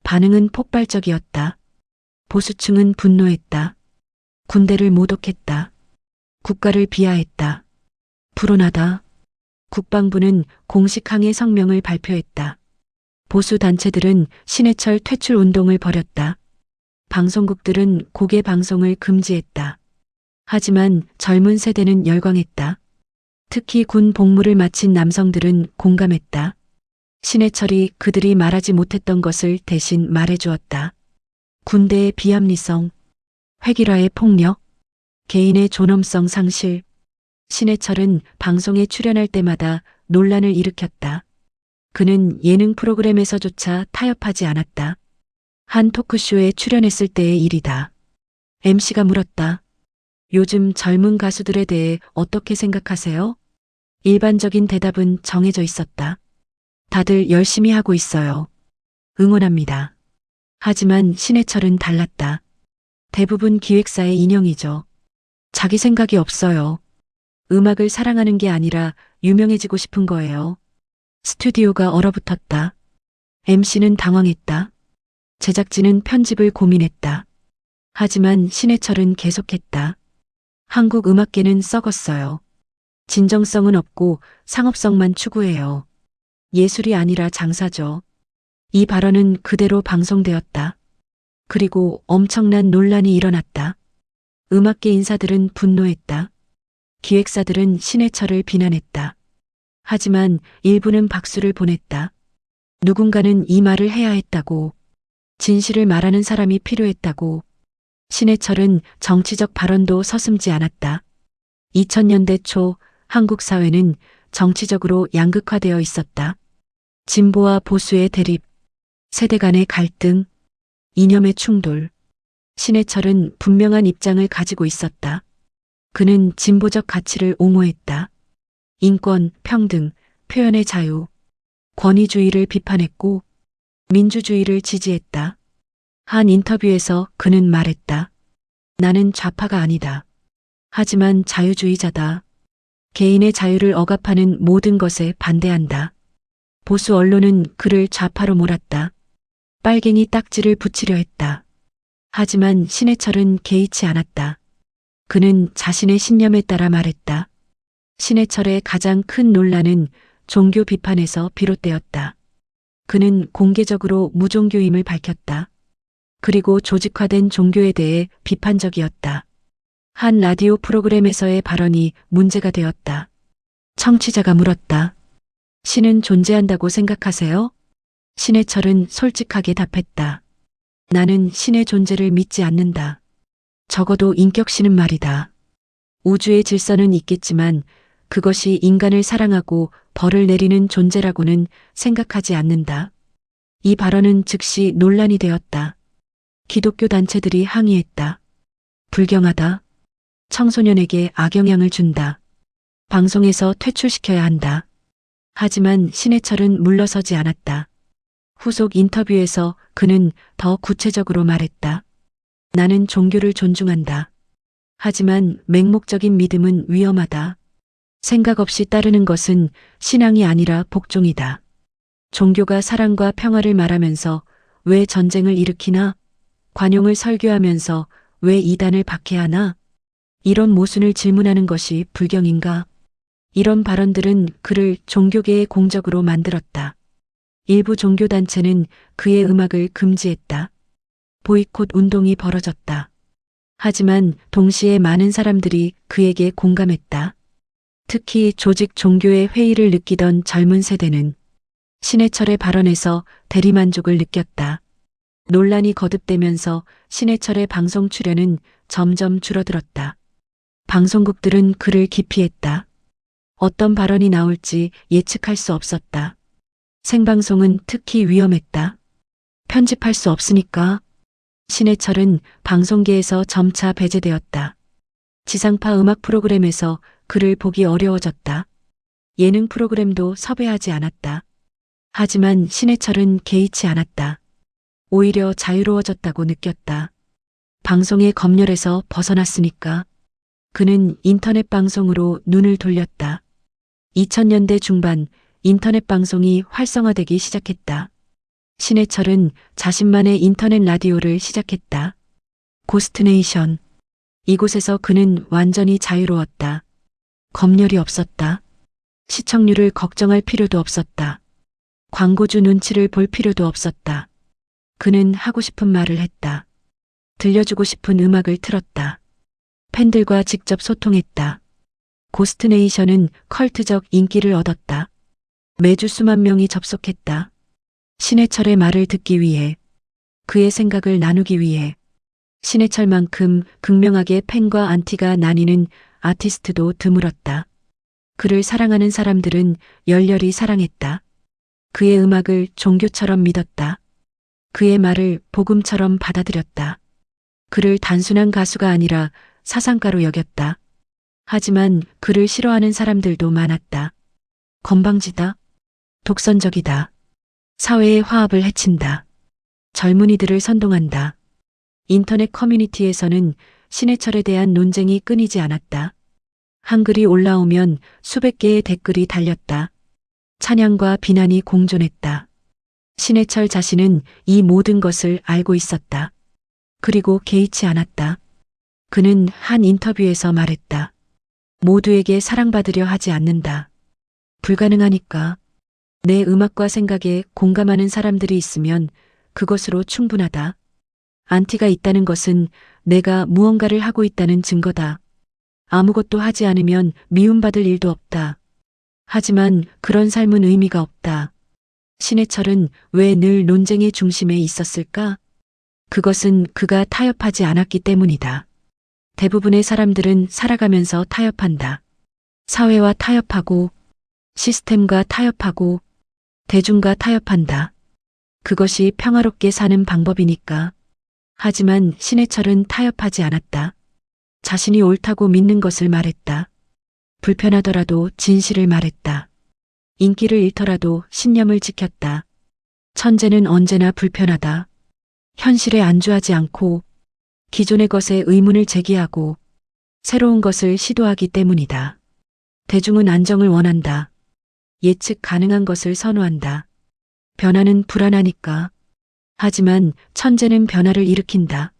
반응은 폭발적이었다. 보수층은 분노했다. 군대를 모독했다. 국가를 비하했다. 불온하다. 국방부는 공식 항해 성명을 발표했다. 보수 단체들은 신해철 퇴출 운동을 벌였다. 방송국들은 고개 방송을 금지했다. 하지만 젊은 세대는 열광했다. 특히 군 복무를 마친 남성들은 공감했다. 신해철이 그들이 말하지 못했던 것을 대신 말해주었다. 군대의 비합리성, 획일화의 폭력, 개인의 존엄성 상실. 신해철은 방송에 출연할 때마다 논란을 일으켰다. 그는 예능 프로그램에서조차 타협하지 않았다. 한 토크쇼에 출연했을 때의 일이다. MC가 물었다. 요즘 젊은 가수들에 대해 어떻게 생각하세요? 일반적인 대답은 정해져 있었다. 다들 열심히 하고 있어요. 응원합니다. 하지만 신해철은 달랐다. 대부분 기획사의 인형이죠. 자기 생각이 없어요. 음악을 사랑하는 게 아니라 유명해지고 싶은 거예요. 스튜디오가 얼어붙었다. MC는 당황했다. 제작진은 편집을 고민했다. 하지만 신해철은 계속했다. 한국 음악계는 썩었어요. 진정성은 없고 상업성만 추구해요. 예술이 아니라 장사죠. 이 발언은 그대로 방송되었다. 그리고 엄청난 논란이 일어났다. 음악계 인사들은 분노했다. 기획사들은 신해철을 비난했다. 하지만 일부는 박수를 보냈다. 누군가는 이 말을 해야 했다고, 진실을 말하는 사람이 필요했다고. 신해철은 정치적 발언도 서슴지 않았다. 2000년대 초 한국 사회는 정치적으로 양극화되어 있었다. 진보와 보수의 대립, 세대 간의 갈등, 이념의 충돌. 신해철은 분명한 입장을 가지고 있었다. 그는 진보적 가치를 옹호했다. 인권, 평등, 표현의 자유, 권위주의를 비판했고 민주주의를 지지했다. 한 인터뷰에서 그는 말했다. 나는 좌파가 아니다. 하지만 자유주의자다. 개인의 자유를 억압하는 모든 것에 반대한다. 보수 언론은 그를 좌파로 몰았다. 빨갱이 딱지를 붙이려 했다. 하지만 신해철은 개의치 않았다. 그는 자신의 신념에 따라 말했다. 신해철의 가장 큰 논란은 종교 비판에서 비롯되었다. 그는 공개적으로 무종교임을 밝혔다. 그리고 조직화된 종교에 대해 비판적이었다. 한 라디오 프로그램에서의 발언이 문제가 되었다. 청취자가 물었다. 신은 존재한다고 생각하세요? 신해철은 솔직하게 답했다. 나는 신의 존재를 믿지 않는다. 적어도 인격신은 말이다. 우주의 질서는 있겠지만 그것이 인간을 사랑하고 벌을 내리는 존재라고는 생각하지 않는다. 이 발언은 즉시 논란이 되었다. 기독교 단체들이 항의했다. 불경하다. 청소년에게 악영향을 준다. 방송에서 퇴출시켜야 한다. 하지만 신해철은 물러서지 않았다. 후속 인터뷰에서 그는 더 구체적으로 말했다. 나는 종교를 존중한다. 하지만 맹목적인 믿음은 위험하다. 생각 없이 따르는 것은 신앙이 아니라 복종이다. 종교가 사랑과 평화를 말하면서 왜 전쟁을 일으키나? 관용을 설교하면서 왜 이단을 박해하나? 이런 모순을 질문하는 것이 불경인가? 이런 발언들은 그를 종교계의 공적으로 만들었다. 일부 종교단체는 그의 음악을 금지했다. 보이콧 운동이 벌어졌다. 하지만 동시에 많은 사람들이 그에게 공감했다. 특히 조직 종교의 회의를 느끼던 젊은 세대는 신해철의 발언에서 대리만족을 느꼈다. 논란이 거듭되면서 신해철의 방송 출연은 점점 줄어들었다. 방송국들은 그를 기피했다. 어떤 발언이 나올지 예측할 수 없었다. 생방송은 특히 위험했다. 편집할 수 없으니까. 신해철은 방송계에서 점차 배제되었다. 지상파 음악 프로그램에서 그를 보기 어려워졌다. 예능 프로그램도 섭외하지 않았다. 하지만 신해철은 개의치 않았다. 오히려 자유로워졌다고 느꼈다. 방송의 검열에서 벗어났으니까. 그는 인터넷 방송으로 눈을 돌렸다. 2000년대 중반 인터넷 방송이 활성화되기 시작했다. 신해철은 자신만의 인터넷 라디오를 시작했다. 고스트네이션. 이곳에서 그는 완전히 자유로웠다. 검열이 없었다. 시청률을 걱정할 필요도 없었다. 광고주 눈치를 볼 필요도 없었다. 그는 하고 싶은 말을 했다. 들려주고 싶은 음악을 틀었다. 팬들과 직접 소통했다. 고스트네이션은 컬트적 인기를 얻었다. 매주 수만 명이 접속했다. 신해철의 말을 듣기 위해, 그의 생각을 나누기 위해. 신해철만큼 극명하게 팬과 안티가 나뉘는 아티스트도 드물었다. 그를 사랑하는 사람들은 열렬히 사랑했다. 그의 음악을 종교처럼 믿었다. 그의 말을 복음처럼 받아들였다. 그를 단순한 가수가 아니라 사상가로 여겼다. 하지만 그를 싫어하는 사람들도 많았다. 건방지다. 독선적이다. 사회의 화합을 해친다. 젊은이들을 선동한다. 인터넷 커뮤니티에서는 신해철에 대한 논쟁이 끊이지 않았다. 한글이 올라오면 수백 개의 댓글이 달렸다. 찬양과 비난이 공존했다. 신해철 자신은 이 모든 것을 알고 있었다. 그리고 개의치 않았다. 그는 한 인터뷰에서 말했다. 모두에게 사랑받으려 하지 않는다. 불가능하니까. 내 음악과 생각에 공감하는 사람들이 있으면 그것으로 충분하다. 안티가 있다는 것은 내가 무언가를 하고 있다는 증거다. 아무것도 하지 않으면 미움받을 일도 없다. 하지만 그런 삶은 의미가 없다. 신해철은 왜 늘 논쟁의 중심에 있었을까? 그것은 그가 타협하지 않았기 때문이다. 대부분의 사람들은 살아가면서 타협한다. 사회와 타협하고, 시스템과 타협하고, 대중과 타협한다. 그것이 평화롭게 사는 방법이니까. 하지만 신해철은 타협하지 않았다. 자신이 옳다고 믿는 것을 말했다. 불편하더라도 진실을 말했다. 인기를 잃더라도 신념을 지켰다. 천재는 언제나 불편하다. 현실에 안주하지 않고 기존의 것에 의문을 제기하고 새로운 것을 시도하기 때문이다. 대중은 안정을 원한다. 예측 가능한 것을 선호한다. 변화는 불안하니까. 하지만 천재는 변화를 일으킨다.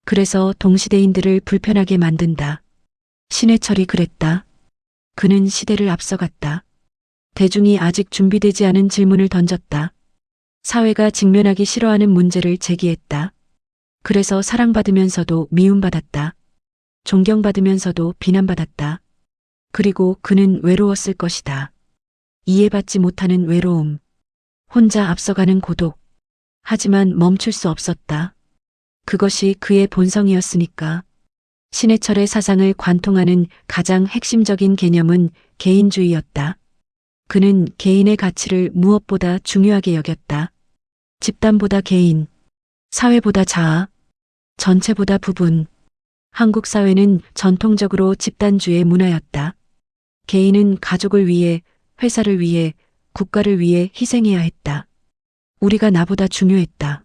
그래서 동시대인들을 불편하게 만든다. 신해철이 그랬다. 그는 시대를 앞서갔다. 대중이 아직 준비되지 않은 질문을 던졌다. 사회가 직면하기 싫어하는 문제를 제기했다. 그래서 사랑받으면서도 미움받았다. 존경받으면서도 비난받았다. 그리고 그는 외로웠을 것이다. 이해받지 못하는 외로움. 혼자 앞서가는 고독. 하지만 멈출 수 없었다. 그것이 그의 본성이었으니까. 신해철의 사상을 관통하는 가장 핵심적인 개념은 개인주의였다. 그는 개인의 가치를 무엇보다 중요하게 여겼다. 집단보다 개인, 사회보다 자아, 전체보다 부분. 한국 사회는 전통적으로 집단주의 문화였다. 개인은 가족을 위해, 회사를 위해, 국가를 위해 희생해야 했다. 우리가 나보다 중요했다.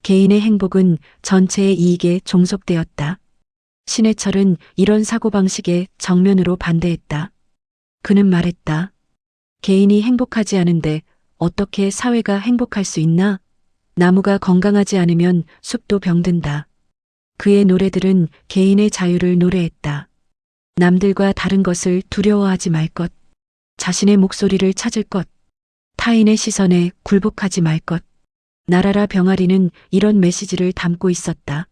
개인의 행복은 전체의 이익에 종속되었다. 신해철은 이런 사고방식에 정면으로 반대했다. 그는 말했다. 개인이 행복하지 않은데 어떻게 사회가 행복할 수 있나? 나무가 건강하지 않으면 숲도 병든다. 그의 노래들은 개인의 자유를 노래했다. 남들과 다른 것을 두려워하지 말 것, 자신의 목소리를 찾을 것, 타인의 시선에 굴복하지 말 것. 나라라 병아리는 이런 메시지를 담고 있었다.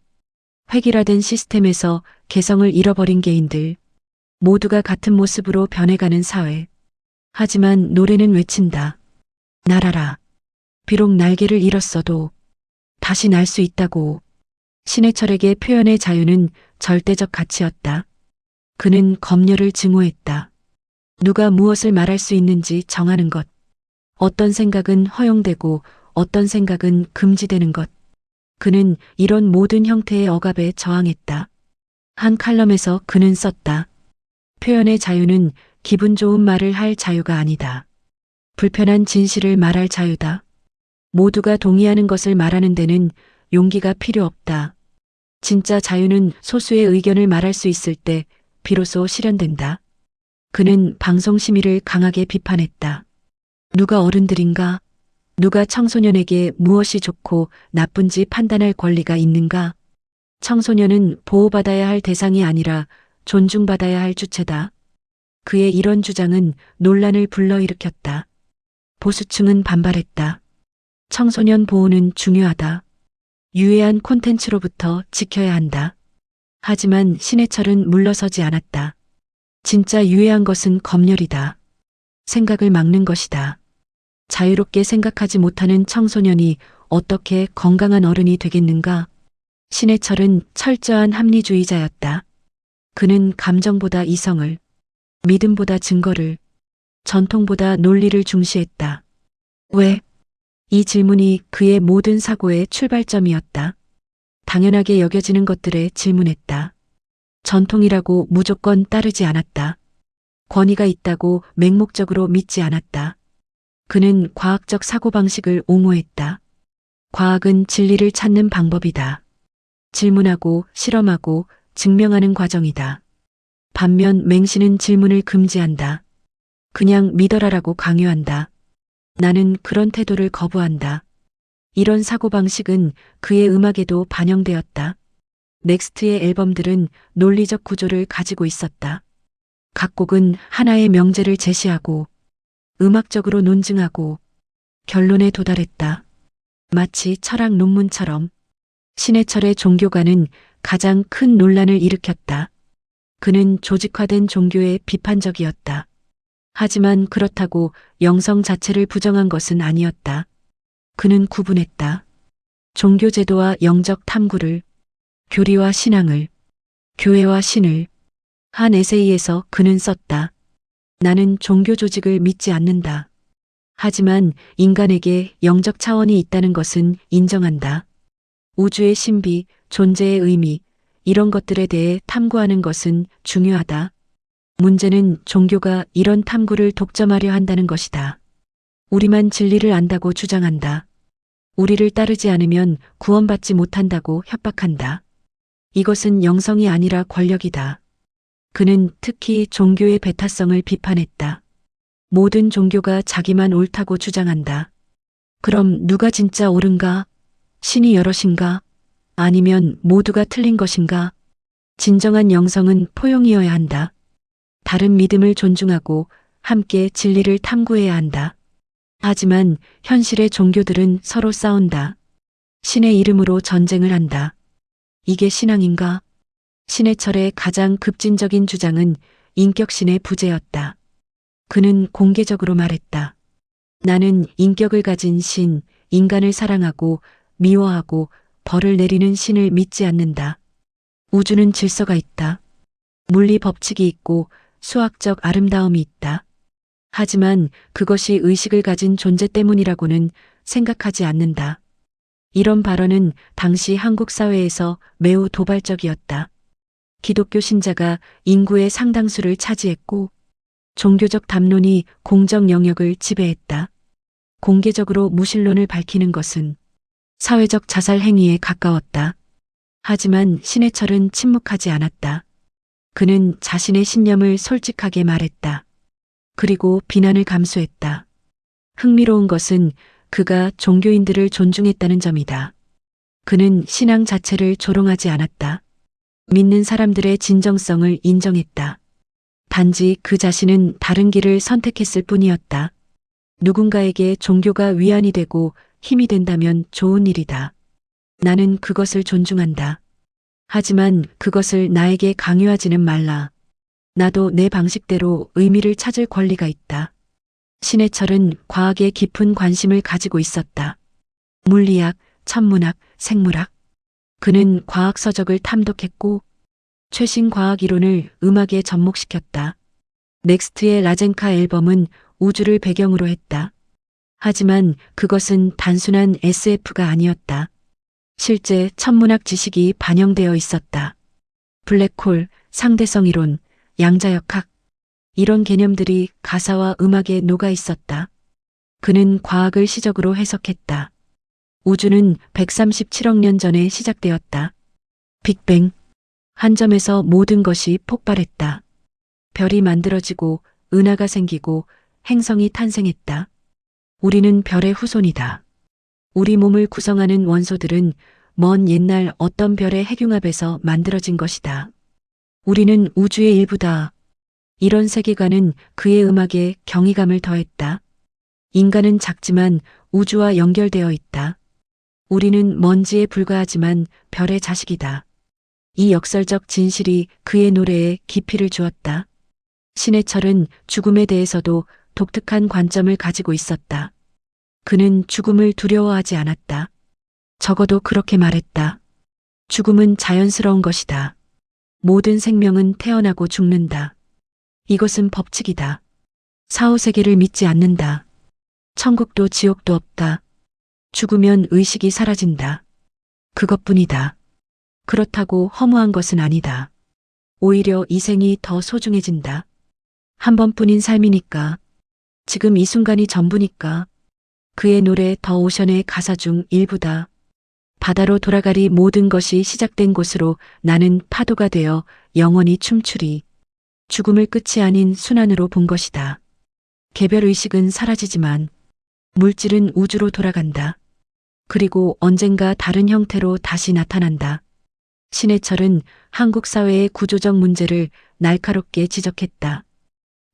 획일화된 시스템에서 개성을 잃어버린 개인들, 모두가 같은 모습으로 변해가는 사회. 하지만 노래는 외친다. 날아라. 비록 날개를 잃었어도 다시 날 수 있다고. 신해철에게 표현의 자유는 절대적 가치였다. 그는 검열을 증오했다. 누가 무엇을 말할 수 있는지 정하는 것. 어떤 생각은 허용되고 어떤 생각은 금지되는 것. 그는 이런 모든 형태의 억압에 저항했다. 한 칼럼에서 그는 썼다. 표현의 자유는 기분 좋은 말을 할 자유가 아니다. 불편한 진실을 말할 자유다. 모두가 동의하는 것을 말하는 데는 용기가 필요 없다. 진짜 자유는 소수의 의견을 말할 수 있을 때 비로소 실현된다. 그는 방송 심의를 강하게 비판했다. 누가 어른들인가? 누가 청소년에게 무엇이 좋고 나쁜지 판단할 권리가 있는가? 청소년은 보호받아야 할 대상이 아니라 존중받아야 할 주체다. 그의 이런 주장은 논란을 불러일으켰다. 보수층은 반발했다. 청소년 보호는 중요하다. 유해한 콘텐츠로부터 지켜야 한다. 하지만 신해철은 물러서지 않았다. 진짜 유해한 것은 검열이다. 생각을 막는 것이다. 자유롭게 생각하지 못하는 청소년이 어떻게 건강한 어른이 되겠는가? 신해철은 철저한 합리주의자였다. 그는 감정보다 이성을, 믿음보다 증거를, 전통보다 논리를 중시했다. 왜? 이 질문이 그의 모든 사고의 출발점이었다. 당연하게 여겨지는 것들에 질문했다. 전통이라고 무조건 따르지 않았다. 권위가 있다고 맹목적으로 믿지 않았다. 그는 과학적 사고방식을 옹호했다. 과학은 진리를 찾는 방법이다. 질문하고 실험하고 증명하는 과정이다. 반면 맹신은 질문을 금지한다. 그냥 믿어라라고 강요한다. 나는 그런 태도를 거부한다. 이런 사고방식은 그의 음악에도 반영되었다. 넥스트의 앨범들은 논리적 구조를 가지고 있었다. 각 곡은 하나의 명제를 제시하고 음악적으로 논증하고 결론에 도달했다. 마치 철학 논문처럼. 신해철의 종교가는 가장 큰 논란을 일으켰다. 그는 조직화된 종교에 비판적이었다. 하지만 그렇다고 영성 자체를 부정한 것은 아니었다. 그는 구분했다. 종교 제도와 영적 탐구를, 교리와 신앙을, 교회와 신을. 한 에세이에서 그는 썼다. 나는 종교 조직을 믿지 않는다. 하지만 인간에게 영적 차원이 있다는 것은 인정한다. 우주의 신비, 존재의 의미, 이런 것들에 대해 탐구하는 것은 중요하다. 문제는 종교가 이런 탐구를 독점하려 한다는 것이다. 우리만 진리를 안다고 주장한다. 우리를 따르지 않으면 구원받지 못한다고 협박한다. 이것은 영성이 아니라 권력이다. 그는 특히 종교의 배타성을 비판했다. 모든 종교가 자기만 옳다고 주장한다. 그럼 누가 진짜 옳은가? 신이 여럿인가? 아니면 모두가 틀린 것인가? 진정한 영성은 포용이어야 한다. 다른 믿음을 존중하고 함께 진리를 탐구해야 한다. 하지만 현실의 종교들은 서로 싸운다. 신의 이름으로 전쟁을 한다. 이게 신앙인가? 신해철의 가장 급진적인 주장은 인격신의 부재였다. 그는 공개적으로 말했다. 나는 인격을 가진 신, 인간을 사랑하고 미워하고 벌을 내리는 신을 믿지 않는다. 우주는 질서가 있다. 물리 법칙이 있고 수학적 아름다움이 있다. 하지만 그것이 의식을 가진 존재 때문이라고는 생각하지 않는다. 이런 발언은 당시 한국 사회에서 매우 도발적이었다. 기독교 신자가 인구의 상당수를 차지했고 종교적 담론이 공적 영역을 지배했다. 공개적으로 무신론을 밝히는 것은 사회적 자살 행위에 가까웠다. 하지만 신해철은 침묵하지 않았다. 그는 자신의 신념을 솔직하게 말했다. 그리고 비난을 감수했다. 흥미로운 것은 그가 종교인들을 존중했다는 점이다. 그는 신앙 자체를 조롱하지 않았다. 믿는 사람들의 진정성을 인정했다. 단지 그 자신은 다른 길을 선택했을 뿐이었다. 누군가에게 종교가 위안이 되고 힘이 된다면 좋은 일이다. 나는 그것을 존중한다. 하지만 그것을 나에게 강요하지는 말라. 나도 내 방식대로 의미를 찾을 권리가 있다. 신해철은 과학에 깊은 관심을 가지고 있었다. 물리학, 천문학, 생물학. 그는 과학 서적을 탐독했고 최신 과학 이론을 음악에 접목시켰다. 넥스트의 라젠카 앨범은 우주를 배경으로 했다. 하지만 그것은 단순한 SF가 아니었다. 실제 천문학 지식이 반영되어 있었다. 블랙홀, 상대성 이론, 양자역학, 이런 개념들이 가사와 음악에 녹아 있었다. 그는 과학을 시적으로 해석했다. 우주는 137억 년 전에 시작되었다. 빅뱅. 한 점에서 모든 것이 폭발했다. 별이 만들어지고 은하가 생기고 행성이 탄생했다. 우리는 별의 후손이다. 우리 몸을 구성하는 원소들은 먼 옛날 어떤 별의 핵융합에서 만들어진 것이다. 우리는 우주의 일부다. 이런 세계관은 그의 음악에 경이감을 더했다. 인간은 작지만 우주와 연결되어 있다. 우리는 먼지에 불과하지만 별의 자식이다. 이 역설적 진실이 그의 노래에 깊이를 주었다. 신해철은 죽음에 대해서도 독특한 관점을 가지고 있었다. 그는 죽음을 두려워하지 않았다. 적어도 그렇게 말했다. 죽음은 자연스러운 것이다. 모든 생명은 태어나고 죽는다. 이것은 법칙이다. 사후세계를 믿지 않는다. 천국도 지옥도 없다. 죽으면 의식이 사라진다. 그것뿐이다. 그렇다고 허무한 것은 아니다. 오히려 이 생이 더 소중해진다. 한 번뿐인 삶이니까. 지금 이 순간이 전부니까. 그의 노래 더 오션의 가사 중 일부다. 바다로 돌아가리 모든 것이 시작된 곳으로 나는 파도가 되어 영원히 춤추리. 죽음을 끝이 아닌 순환으로 본 것이다. 개별의식은 사라지지만 물질은 우주로 돌아간다. 그리고 언젠가 다른 형태로 다시 나타난다. 신해철은 한국 사회의 구조적 문제를 날카롭게 지적했다.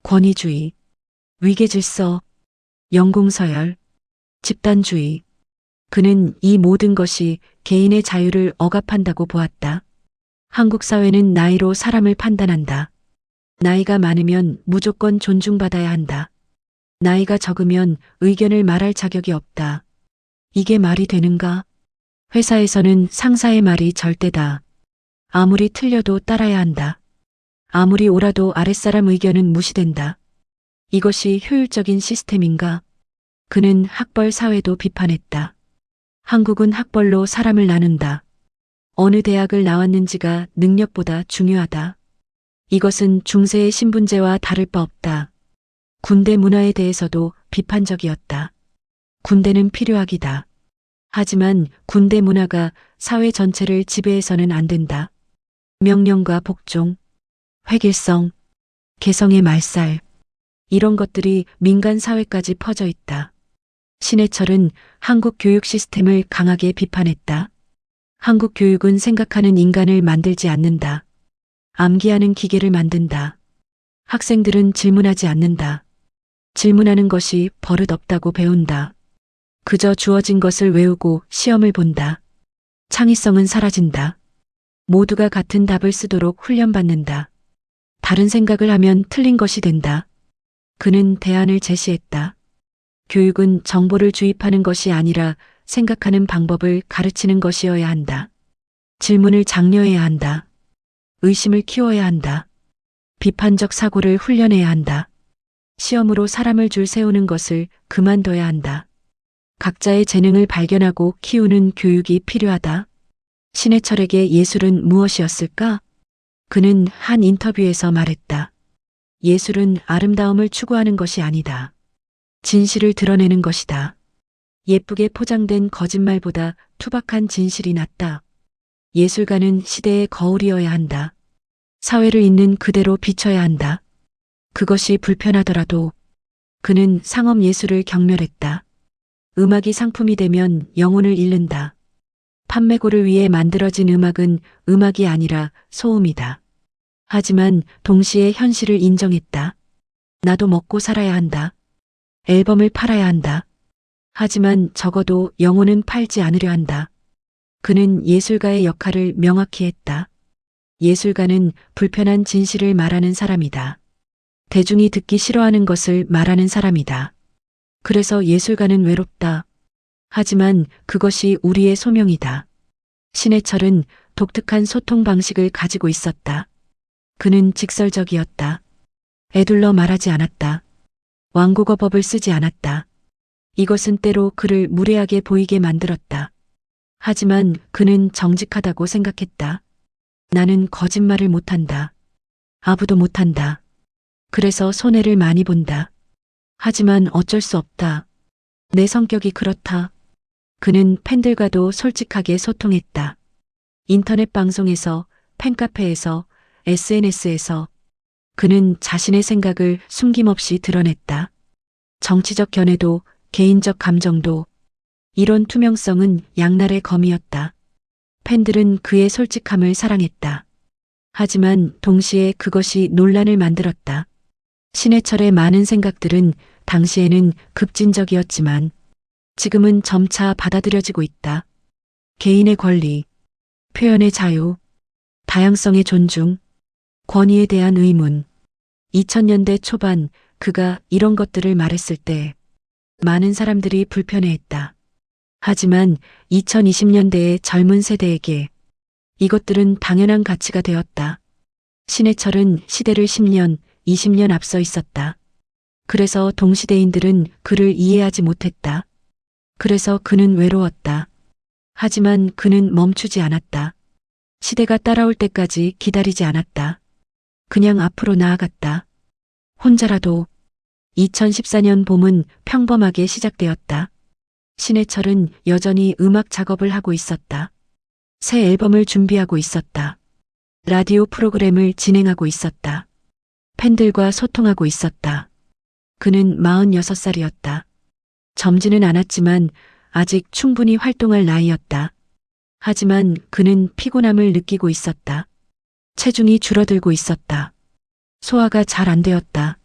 권위주의, 위계질서, 영공서열, 집단주의. 그는 이 모든 것이 개인의 자유를 억압한다고 보았다. 한국 사회는 나이로 사람을 판단한다. 나이가 많으면 무조건 존중받아야 한다. 나이가 적으면 의견을 말할 자격이 없다. 이게 말이 되는가? 회사에서는 상사의 말이 절대다. 아무리 틀려도 따라야 한다. 아무리 옳아도 아랫사람 의견은 무시된다. 이것이 효율적인 시스템인가? 그는 학벌 사회도 비판했다. 한국은 학벌로 사람을 나눈다. 어느 대학을 나왔는지가 능력보다 중요하다. 이것은 중세의 신분제와 다를 바 없다. 군대 문화에 대해서도 비판적이었다. 군대는 필요하기다. 하지만 군대 문화가 사회 전체를 지배해서는 안 된다. 명령과 복종, 획일성, 개성의 말살, 이런 것들이 민간 사회까지 퍼져 있다. 신해철은 한국 교육 시스템을 강하게 비판했다. 한국 교육은 생각하는 인간을 만들지 않는다. 암기하는 기계를 만든다. 학생들은 질문하지 않는다. 질문하는 것이 버릇없다고 배운다. 그저 주어진 것을 외우고 시험을 본다. 창의성은 사라진다. 모두가 같은 답을 쓰도록 훈련받는다. 다른 생각을 하면 틀린 것이 된다. 그는 대안을 제시했다. 교육은 정보를 주입하는 것이 아니라 생각하는 방법을 가르치는 것이어야 한다. 질문을 장려해야 한다. 의심을 키워야 한다. 비판적 사고를 훈련해야 한다. 시험으로 사람을 줄 세우는 것을 그만둬야 한다. 각자의 재능을 발견하고 키우는 교육이 필요하다. 신해철에게 예술은 무엇이었을까? 그는 한 인터뷰에서 말했다. 예술은 아름다움을 추구하는 것이 아니다. 진실을 드러내는 것이다. 예쁘게 포장된 거짓말보다 투박한 진실이 낫다. 예술가는 시대의 거울이어야 한다. 사회를 있는 그대로 비춰야 한다. 그것이 불편하더라도 그는 상업 예술을 경멸했다. 음악이 상품이 되면 영혼을 잃는다. 판매고를 위해 만들어진 음악은 음악이 아니라 소음이다. 하지만 동시에 현실을 인정했다. 나도 먹고 살아야 한다. 앨범을 팔아야 한다. 하지만 적어도 영혼은 팔지 않으려 한다. 그는 예술가의 역할을 명확히 했다. 예술가는 불편한 진실을 말하는 사람이다. 대중이 듣기 싫어하는 것을 말하는 사람이다. 그래서 예술가는 외롭다. 하지만 그것이 우리의 소명이다. 신해철은 독특한 소통 방식을 가지고 있었다. 그는 직설적이었다. 에둘러 말하지 않았다. 완곡어법을 쓰지 않았다. 이것은 때로 그를 무례하게 보이게 만들었다. 하지만 그는 정직하다고 생각했다. 나는 거짓말을 못한다. 아부도 못한다. 그래서 손해를 많이 본다. 하지만 어쩔 수 없다. 내 성격이 그렇다. 그는 팬들과도 솔직하게 소통했다. 인터넷 방송에서, 팬카페에서, SNS에서 그는 자신의 생각을 숨김없이 드러냈다. 정치적 견해도 개인적 감정도 이런 투명성은 양날의 검이었다. 팬들은 그의 솔직함을 사랑했다. 하지만 동시에 그것이 논란을 만들었다. 신해철의 많은 생각들은 당시에는 급진적이었지만 지금은 점차 받아들여지고 있다. 개인의 권리, 표현의 자유, 다양성의 존중, 권위에 대한 의문. 2000년대 초반 그가 이런 것들을 말했을 때 많은 사람들이 불편해했다. 하지만 2020년대의 젊은 세대에게 이것들은 당연한 가치가 되었다. 신해철은 시대를 10년, 20년 앞서 있었다. 그래서 동시대인들은 그를 이해하지 못했다. 그래서 그는 외로웠다. 하지만 그는 멈추지 않았다. 시대가 따라올 때까지 기다리지 않았다. 그냥 앞으로 나아갔다. 혼자라도. 2014년 봄은 평범하게 시작되었다. 신해철은 여전히 음악 작업을 하고 있었다. 새 앨범을 준비하고 있었다. 라디오 프로그램을 진행하고 있었다. 팬들과 소통하고 있었다. 그는 46살이었다. 젊지는 않았지만 아직 충분히 활동할 나이였다. 하지만 그는 피곤함을 느끼고 있었다. 체중이 줄어들고 있었다. 소화가 잘 안 되었다.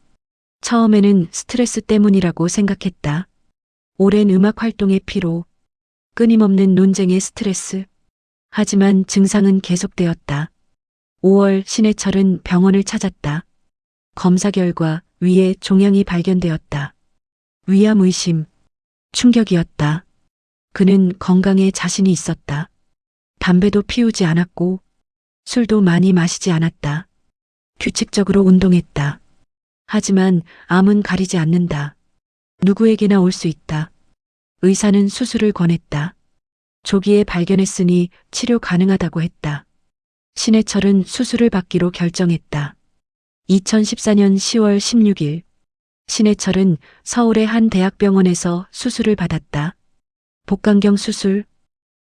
처음에는 스트레스 때문이라고 생각했다. 오랜 음악 활동의 피로, 끊임없는 논쟁의 스트레스. 하지만 증상은 계속되었다. 5월 신해철은 병원을 찾았다. 검사 결과 위에 종양이 발견되었다. 위암 의심, 충격이었다. 그는 건강에 자신이 있었다. 담배도 피우지 않았고 술도 많이 마시지 않았다. 규칙적으로 운동했다. 하지만 암은 가리지 않는다. 누구에게나 올 수 있다. 의사는 수술을 권했다. 조기에 발견했으니 치료 가능하다고 했다. 신해철은 수술을 받기로 결정했다. 2014년 10월 16일, 신해철은 서울의 한 대학병원에서 수술을 받았다. 복강경 수술,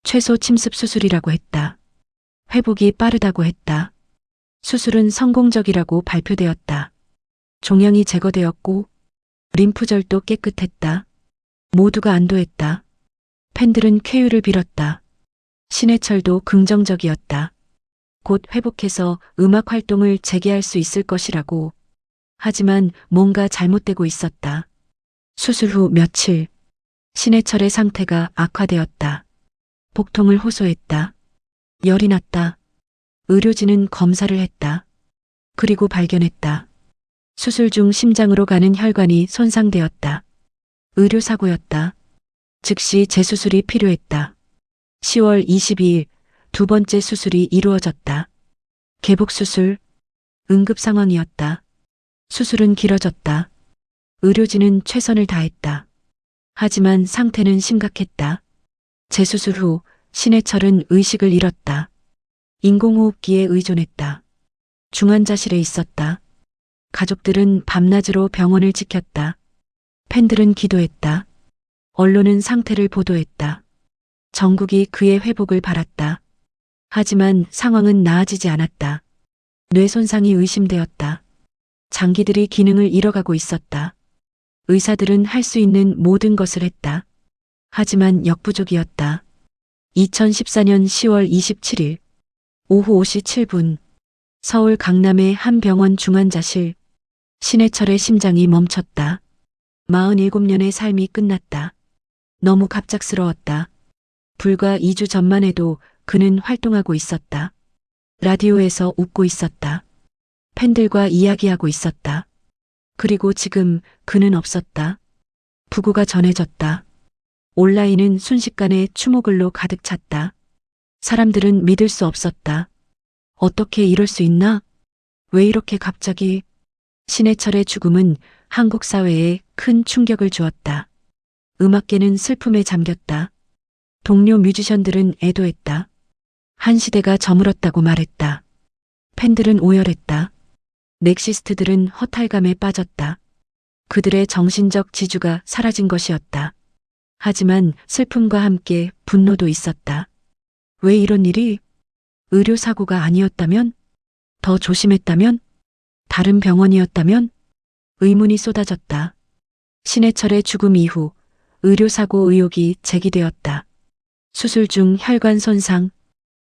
최소 침습 수술이라고 했다. 회복이 빠르다고 했다. 수술은 성공적이라고 발표되었다. 종양이 제거되었고 림프절도 깨끗했다. 모두가 안도했다. 팬들은 쾌유를 빌었다. 신해철도 긍정적이었다. 곧 회복해서 음악 활동을 재개할 수 있을 것이라고. 하지만 뭔가 잘못되고 있었다. 수술 후 며칠, 신해철의 상태가 악화되었다. 복통을 호소했다. 열이 났다. 의료진은 검사를 했다. 그리고 발견했다. 수술 중 심장으로 가는 혈관이 손상되었다. 의료사고였다. 즉시 재수술이 필요했다. 10월 22일 두 번째 수술이 이루어졌다. 개복수술, 응급 상황이었다. 수술은 길어졌다. 의료진은 최선을 다했다. 하지만 상태는 심각했다. 재수술 후 신해철은 의식을 잃었다. 인공호흡기에 의존했다. 중환자실에 있었다. 가족들은 밤낮으로 병원을 지켰다. 팬들은 기도했다. 언론은 상태를 보도했다. 전국이 그의 회복을 바랐다. 하지만 상황은 나아지지 않았다. 뇌 손상이 의심되었다. 장기들이 기능을 잃어가고 있었다. 의사들은 할 수 있는 모든 것을 했다. 하지만 역부족이었다. 2014년 10월 27일 오후 5시 7분 서울 강남의 한 병원 중환자실, 신해철의 심장이 멈췄다. 47년의 삶이 끝났다. 너무 갑작스러웠다. 불과 2주 전만 해도 그는 활동하고 있었다. 라디오에서 웃고 있었다. 팬들과 이야기하고 있었다. 그리고 지금 그는 없었다. 부고가 전해졌다. 온라인은 순식간에 추모글로 가득 찼다. 사람들은 믿을 수 없었다. 어떻게 이럴 수 있나? 왜 이렇게 갑자기? 신해철의 죽음은 한국 사회에 큰 충격을 주었다. 음악계는 슬픔에 잠겼다. 동료 뮤지션들은 애도했다. 한 시대가 저물었다고 말했다. 팬들은 오열했다. 넥시스트들은 허탈감에 빠졌다. 그들의 정신적 지주가 사라진 것이었다. 하지만 슬픔과 함께 분노도 있었다. 왜 이런 일이? 의료사고가 아니었다면? 더 조심했다면? 다른 병원이었다면? 의문이 쏟아졌다. 신해철의 죽음 이후 의료사고 의혹이 제기되었다. 수술 중 혈관 손상,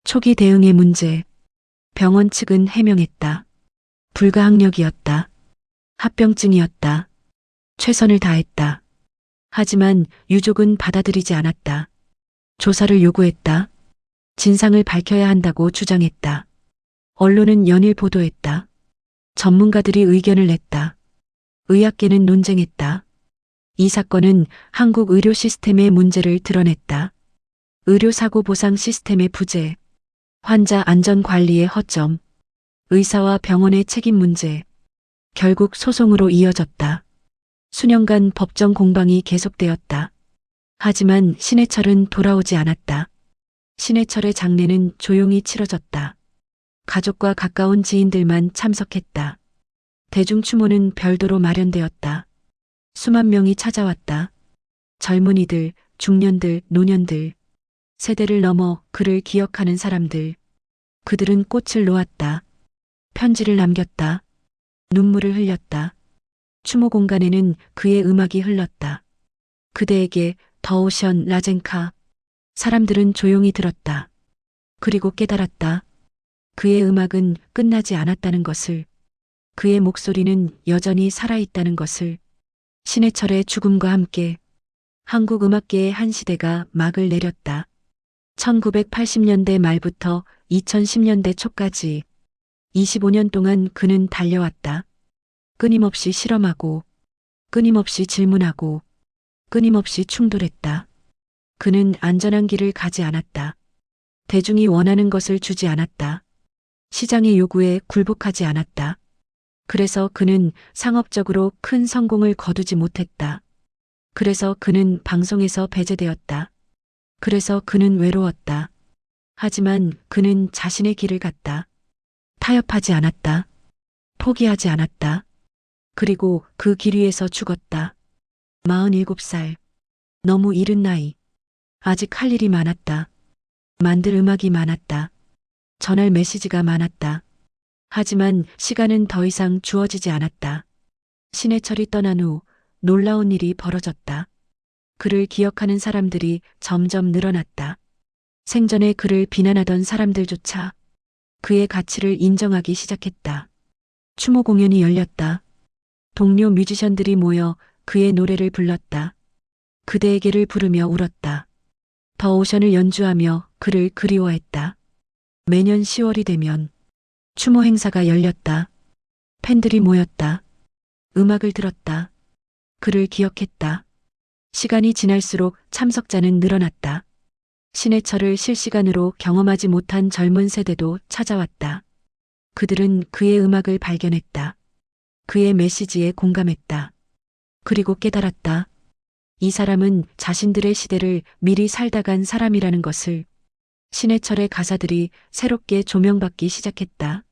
초기 대응의 문제, 병원 측은 해명했다. 불가항력이었다. 합병증이었다. 최선을 다했다. 하지만 유족은 받아들이지 않았다. 조사를 요구했다. 진상을 밝혀야 한다고 주장했다. 언론은 연일 보도했다. 전문가들이 의견을 냈다. 의학계는 논쟁했다. 이 사건은 한국 의료 시스템의 문제를 드러냈다. 의료사고 보상 시스템의 부재, 환자 안전 관리의 허점, 의사와 병원의 책임 문제, 결국 소송으로 이어졌다. 수년간 법정 공방이 계속되었다. 하지만 신해철은 돌아오지 않았다. 신해철의 장례는 조용히 치러졌다. 가족과 가까운 지인들만 참석했다. 대중추모는 별도로 마련되었다. 수만 명이 찾아왔다. 젊은이들, 중년들, 노년들, 세대를 넘어 그를 기억하는 사람들. 그들은 꽃을 놓았다. 편지를 남겼다. 눈물을 흘렸다. 추모 공간에는 그의 음악이 흘렀다. 그대에게 더 오션 라젠카. 사람들은 조용히 들었다. 그리고 깨달았다. 그의 음악은 끝나지 않았다는 것을. 그의 목소리는 여전히 살아있다는 것을. 신해철의 죽음과 함께 한국 음악계의 한 시대가 막을 내렸다. 1980년대 말부터 2010년대 초까지 25년 동안 그는 달려왔다. 끊임없이 실험하고, 끊임없이 질문하고, 끊임없이 충돌했다. 그는 안전한 길을 가지 않았다. 대중이 원하는 것을 주지 않았다. 시장의 요구에 굴복하지 않았다. 그래서 그는 상업적으로 큰 성공을 거두지 못했다. 그래서 그는 방송에서 배제되었다. 그래서 그는 외로웠다. 하지만 그는 자신의 길을 갔다. 타협하지 않았다. 포기하지 않았다. 그리고 그 길 위에서 죽었다. 47살. 너무 이른 나이. 아직 할 일이 많았다. 만들 음악이 많았다. 전할 메시지가 많았다. 하지만 시간은 더 이상 주어지지 않았다. 신해철이 떠난 후 놀라운 일이 벌어졌다. 그를 기억하는 사람들이 점점 늘어났다. 생전에 그를 비난하던 사람들조차 그의 가치를 인정하기 시작했다. 추모 공연이 열렸다. 동료 뮤지션들이 모여 그의 노래를 불렀다. 그대에게를 부르며 울었다. 더 오션을 연주하며 그를 그리워했다. 매년 10월이 되면 추모 행사가 열렸다. 팬들이 모였다. 음악을 들었다. 그를 기억했다. 시간이 지날수록 참석자는 늘어났다. 신해철을 실시간으로 경험하지 못한 젊은 세대도 찾아왔다. 그들은 그의 음악을 발견했다. 그의 메시지에 공감했다. 그리고 깨달았다. 이 사람은 자신들의 시대를 미리 살다 간 사람이라는 것을. 신해철의 가사들이 새롭게 조명받기 시작했다.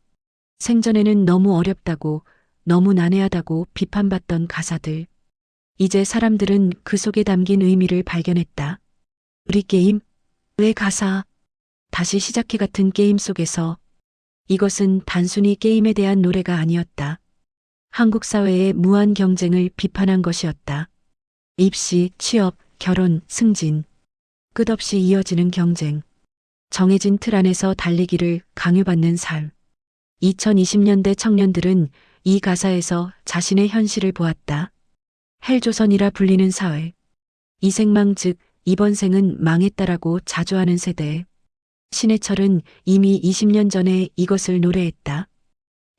생전에는 너무 어렵다고, 너무 난해하다고 비판받던 가사들. 이제 사람들은 그 속에 담긴 의미를 발견했다. 우리 게임, 왜 가사, 다시 시작해 같은 게임 속에서 이것은 단순히 게임에 대한 노래가 아니었다. 한국 사회의 무한 경쟁을 비판한 것이었다. 입시, 취업, 결혼, 승진. 끝없이 이어지는 경쟁. 정해진 틀 안에서 달리기를 강요받는 삶. 2020년대 청년들은 이 가사에서 자신의 현실을 보았다. 헬조선이라 불리는 사회. 이생망 즉 이번 생은 망했다라고 자조하는 세대. 신해철은 이미 20년 전에 이것을 노래했다.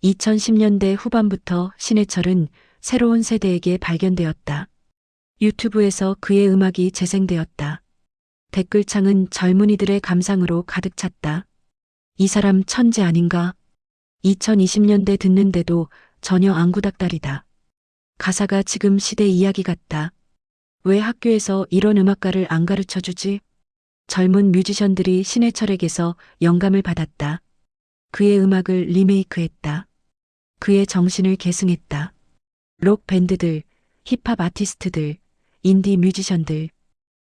2010년대 후반부터 신해철은 새로운 세대에게 발견되었다. 유튜브에서 그의 음악이 재생되었다. 댓글창은 젊은이들의 감상으로 가득 찼다. 이 사람 천재 아닌가? 2020년대 듣는데도 전혀 앙구닥다리다. 가사가 지금 시대 이야기 같다. 왜 학교에서 이런 음악가를 안 가르쳐 주지? 젊은 뮤지션들이 신해철에게서 영감을 받았다. 그의 음악을 리메이크했다. 그의 정신을 계승했다. 록 밴드들, 힙합 아티스트들, 인디 뮤지션들,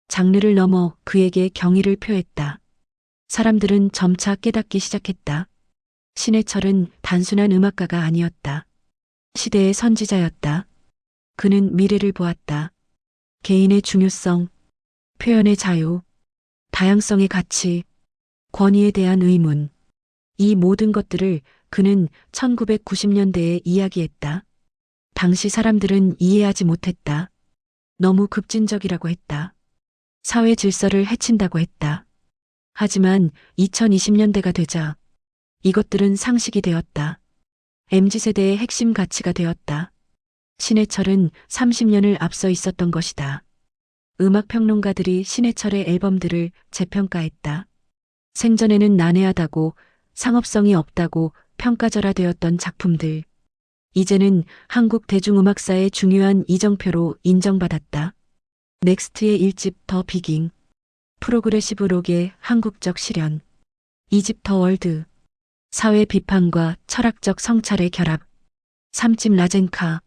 장르를 넘어 그에게 경의를 표했다. 사람들은 점차 깨닫기 시작했다. 신해철은 단순한 음악가가 아니었다. 시대의 선지자였다. 그는 미래를 보았다. 개인의 중요성, 표현의 자유, 다양성의 가치, 권위에 대한 의문. 이 모든 것들을 그는 1990년대에 이야기했다. 당시 사람들은 이해하지 못했다. 너무 급진적이라고 했다. 사회 질서를 해친다고 했다. 하지만 2020년대가 되자 이것들은 상식이 되었다. MZ세대의 핵심 가치가 되었다. 신해철은 30년을 앞서 있었던 것이다. 음악평론가들이 신해철의 앨범들을 재평가했다. 생전에는 난해하다고, 상업성이 없다고 평가절하되었던 작품들. 이제는 한국 대중음악사의 중요한 이정표로 인정받았다. 넥스트의 1집 더 비깅, 프로그레시브 록의 한국적 실현, 2집 더 월드, 사회 비판과 철학적 성찰의 결합, 3집 라젠카,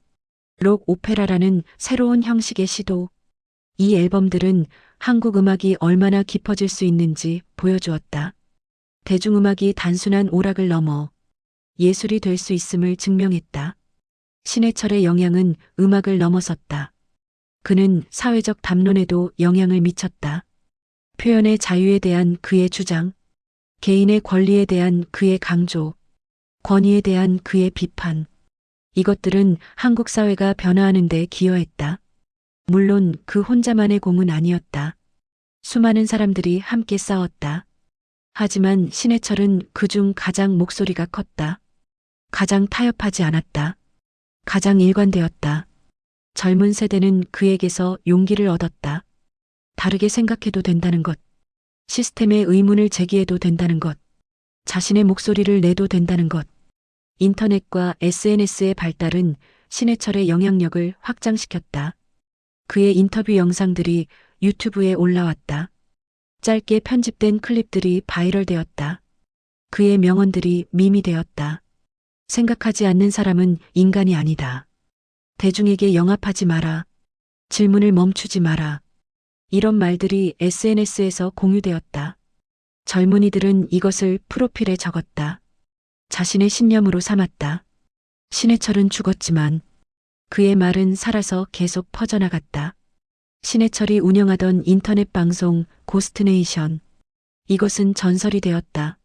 록 오페라라는 새로운 형식의 시도. 이 앨범들은 한국 음악이 얼마나 깊어질 수 있는지 보여주었다. 대중음악이 단순한 오락을 넘어 예술이 될 수 있음을 증명했다. 신해철의 영향은 음악을 넘어섰다. 그는 사회적 담론에도 영향을 미쳤다. 표현의 자유에 대한 그의 주장, 개인의 권리에 대한 그의 강조, 권위에 대한 그의 비판. 이것들은 한국 사회가 변화하는 데 기여했다. 물론 그 혼자만의 공은 아니었다. 수많은 사람들이 함께 싸웠다. 하지만 신해철은 그중 가장 목소리가 컸다. 가장 타협하지 않았다. 가장 일관되었다. 젊은 세대는 그에게서 용기를 얻었다. 다르게 생각해도 된다는 것. 시스템의 의문을 제기해도 된다는 것. 자신의 목소리를 내도 된다는 것. 인터넷과 SNS의 발달은 신해철의 영향력을 확장시켰다. 그의 인터뷰 영상들이 유튜브에 올라왔다. 짧게 편집된 클립들이 바이럴되었다. 그의 명언들이 밈이 되었다. 생각하지 않는 사람은 인간이 아니다. 대중에게 영합하지 마라. 질문을 멈추지 마라. 이런 말들이 SNS에서 공유되었다. 젊은이들은 이것을 프로필에 적었다. 자신의 신념으로 삼았다. 신해철은 죽었지만 그의 말은 살아서 계속 퍼져나갔다. 신해철이 운영하던 인터넷 방송 고스트네이션. 이것은 전설이 되었다.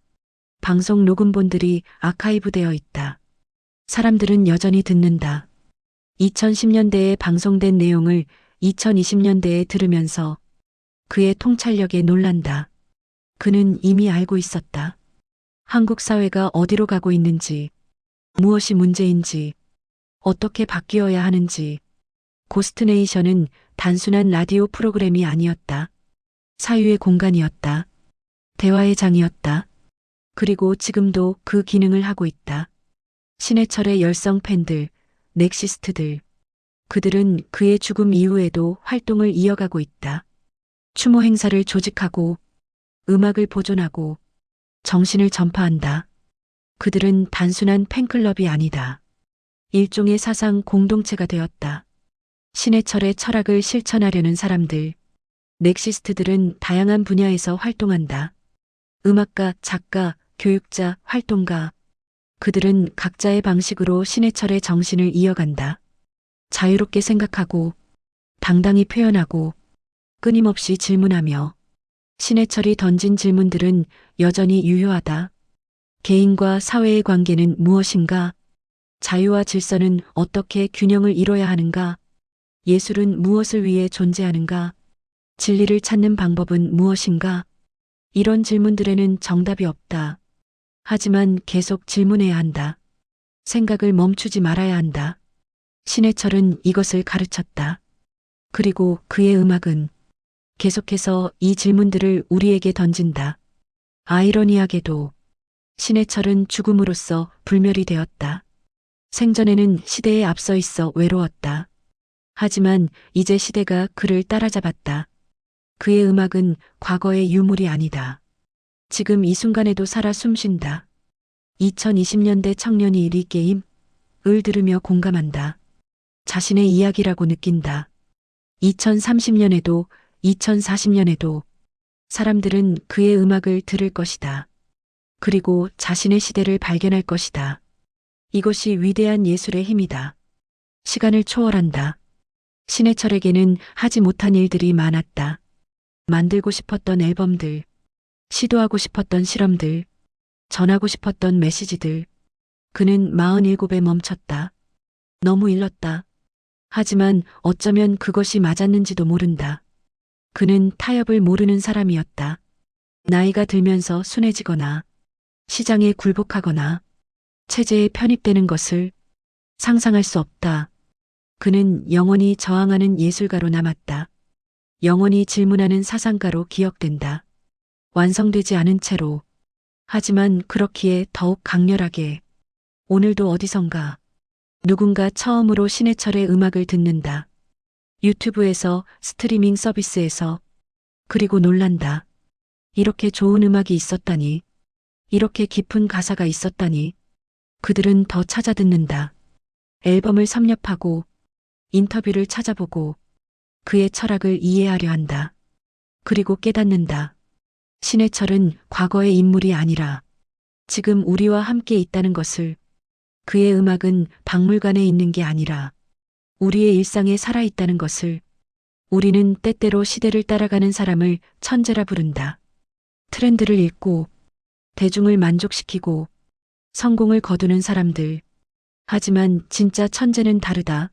방송 녹음본들이 아카이브되어 있다. 사람들은 여전히 듣는다. 2010년대에 방송된 내용을 2020년대에 들으면서 그의 통찰력에 놀란다. 그는 이미 알고 있었다. 한국 사회가 어디로 가고 있는지, 무엇이 문제인지, 어떻게 바뀌어야 하는지. 고스트네이션은 단순한 라디오 프로그램이 아니었다. 사유의 공간이었다. 대화의 장이었다. 그리고 지금도 그 기능을 하고 있다. 신해철의 열성 팬들, 넥시스트들. 그들은 그의 죽음 이후에도 활동을 이어가고 있다. 추모 행사를 조직하고, 음악을 보존하고, 정신을 전파한다. 그들은 단순한 팬클럽이 아니다. 일종의 사상 공동체가 되었다. 신해철의 철학을 실천하려는 사람들, 넥시스트들은 다양한 분야에서 활동한다. 음악가, 작가, 교육자, 활동가. 그들은 각자의 방식으로 신해철의 정신을 이어간다. 자유롭게 생각하고, 당당히 표현하고, 끊임없이 질문하며. 신해철이 던진 질문들은 여전히 유효하다. 개인과 사회의 관계는 무엇인가? 자유와 질서는 어떻게 균형을 이뤄야 하는가? 예술은 무엇을 위해 존재하는가? 진리를 찾는 방법은 무엇인가? 이런 질문들에는 정답이 없다. 하지만 계속 질문해야 한다. 생각을 멈추지 말아야 한다. 신해철은 이것을 가르쳤다. 그리고 그의 음악은 계속해서 이 질문들을 우리에게 던진다. 아이러니하게도 신해철은 죽음으로써 불멸이 되었다. 생전에는 시대에 앞서 있어 외로웠다. 하지만 이제 시대가 그를 따라잡았다. 그의 음악은 과거의 유물이 아니다. 지금 이 순간에도 살아 숨쉰다. 2020년대 청년이 리게임을 들으며 공감한다. 자신의 이야기라고 느낀다. 2030년에도 2040년에도 사람들은 그의 음악을 들을 것이다. 그리고 자신의 시대를 발견할 것이다. 이것이 위대한 예술의 힘이다. 시간을 초월한다. 신해철에게는 하지 못한 일들이 많았다. 만들고 싶었던 앨범들, 시도하고 싶었던 실험들, 전하고 싶었던 메시지들. 그는 47에 멈췄다. 너무 일렀다. 하지만 어쩌면 그것이 맞았는지도 모른다. 그는 타협을 모르는 사람이었다. 나이가 들면서 순해지거나 시장에 굴복하거나 체제에 편입되는 것을 상상할 수 없다. 그는 영원히 저항하는 예술가로 남았다. 영원히 질문하는 사상가로 기억된다. 완성되지 않은 채로. 하지만 그렇기에 더욱 강렬하게. 오늘도 어디선가 누군가 처음으로 신해철의 음악을 듣는다. 유튜브에서, 스트리밍 서비스에서. 그리고 놀란다. 이렇게 좋은 음악이 있었다니. 이렇게 깊은 가사가 있었다니. 그들은 더 찾아 듣는다. 앨범을 섭렵하고 인터뷰를 찾아보고 그의 철학을 이해하려 한다. 그리고 깨닫는다. 신해철은 과거의 인물이 아니라 지금 우리와 함께 있다는 것을. 그의 음악은 박물관에 있는 게 아니라 우리의 일상에 살아있다는 것을. 우리는 때때로 시대를 따라가는 사람을 천재라 부른다. 트렌드를 읽고 대중을 만족시키고 성공을 거두는 사람들. 하지만 진짜 천재는 다르다.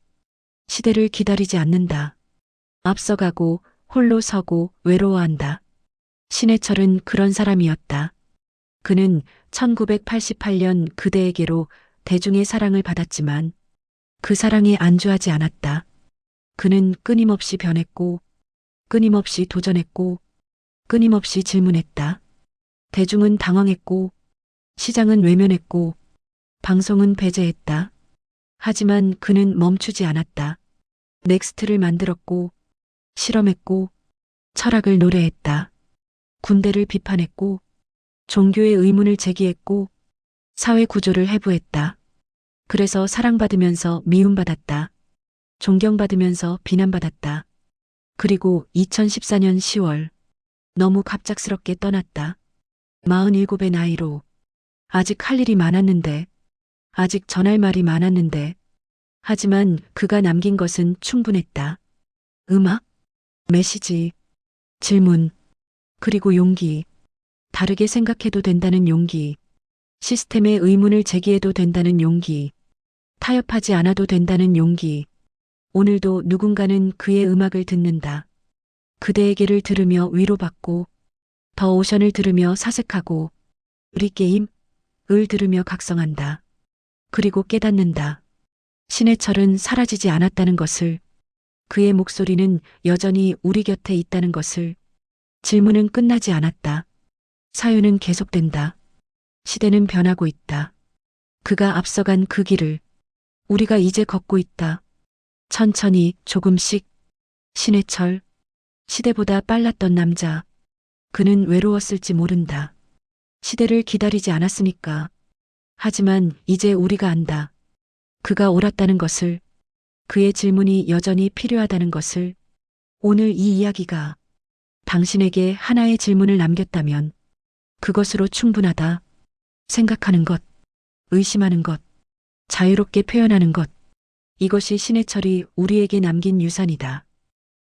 시대를 기다리지 않는다. 앞서가고 홀로 서고 외로워한다. 신해철은 그런 사람이었다. 그는 1988년 그대에게로 대중의 사랑을 받았지만 그 사랑에 안주하지 않았다. 그는 끊임없이 변했고, 끊임없이 도전했고, 끊임없이 질문했다. 대중은 당황했고, 시장은 외면했고, 방송은 배제했다. 하지만 그는 멈추지 않았다. 넥스트를 만들었고, 실험했고, 철학을 노래했다. 군대를 비판했고, 종교의 의문을 제기했고, 사회 구조를 해부했다. 그래서 사랑받으면서 미움받았다. 존경받으면서 비난받았다. 그리고 2014년 10월, 너무 갑작스럽게 떠났다. 47의 나이로. 아직 할 일이 많았는데, 아직 전할 말이 많았는데, 하지만 그가 남긴 것은 충분했다. 음악, 메시지, 질문, 그리고 용기. 다르게 생각해도 된다는 용기. 시스템의 의문을 제기해도 된다는 용기. 타협하지 않아도 된다는 용기. 오늘도 누군가는 그의 음악을 듣는다. 그대에게를 들으며 위로받고, 더 오션을 들으며 사색하고, 우리 게임을 들으며 각성한다. 그리고 깨닫는다. 신의 철은 사라지지 않았다는 것을, 그의 목소리는 여전히 우리 곁에 있다는 것을, 질문은 끝나지 않았다. 사유는 계속된다. 시대는 변하고 있다. 그가 앞서간 그 길을 우리가 이제 걷고 있다. 천천히 조금씩. 신해철. 시대보다 빨랐던 남자. 그는 외로웠을지 모른다. 시대를 기다리지 않았으니까. 하지만 이제 우리가 안다. 그가 옳았다는 것을, 그의 질문이 여전히 필요하다는 것을. 오늘 이 이야기가 당신에게 하나의 질문을 남겼다면 그것으로 충분하다. 생각하는 것, 의심하는 것, 자유롭게 표현하는 것. 이것이 신해철이 우리에게 남긴 유산이다.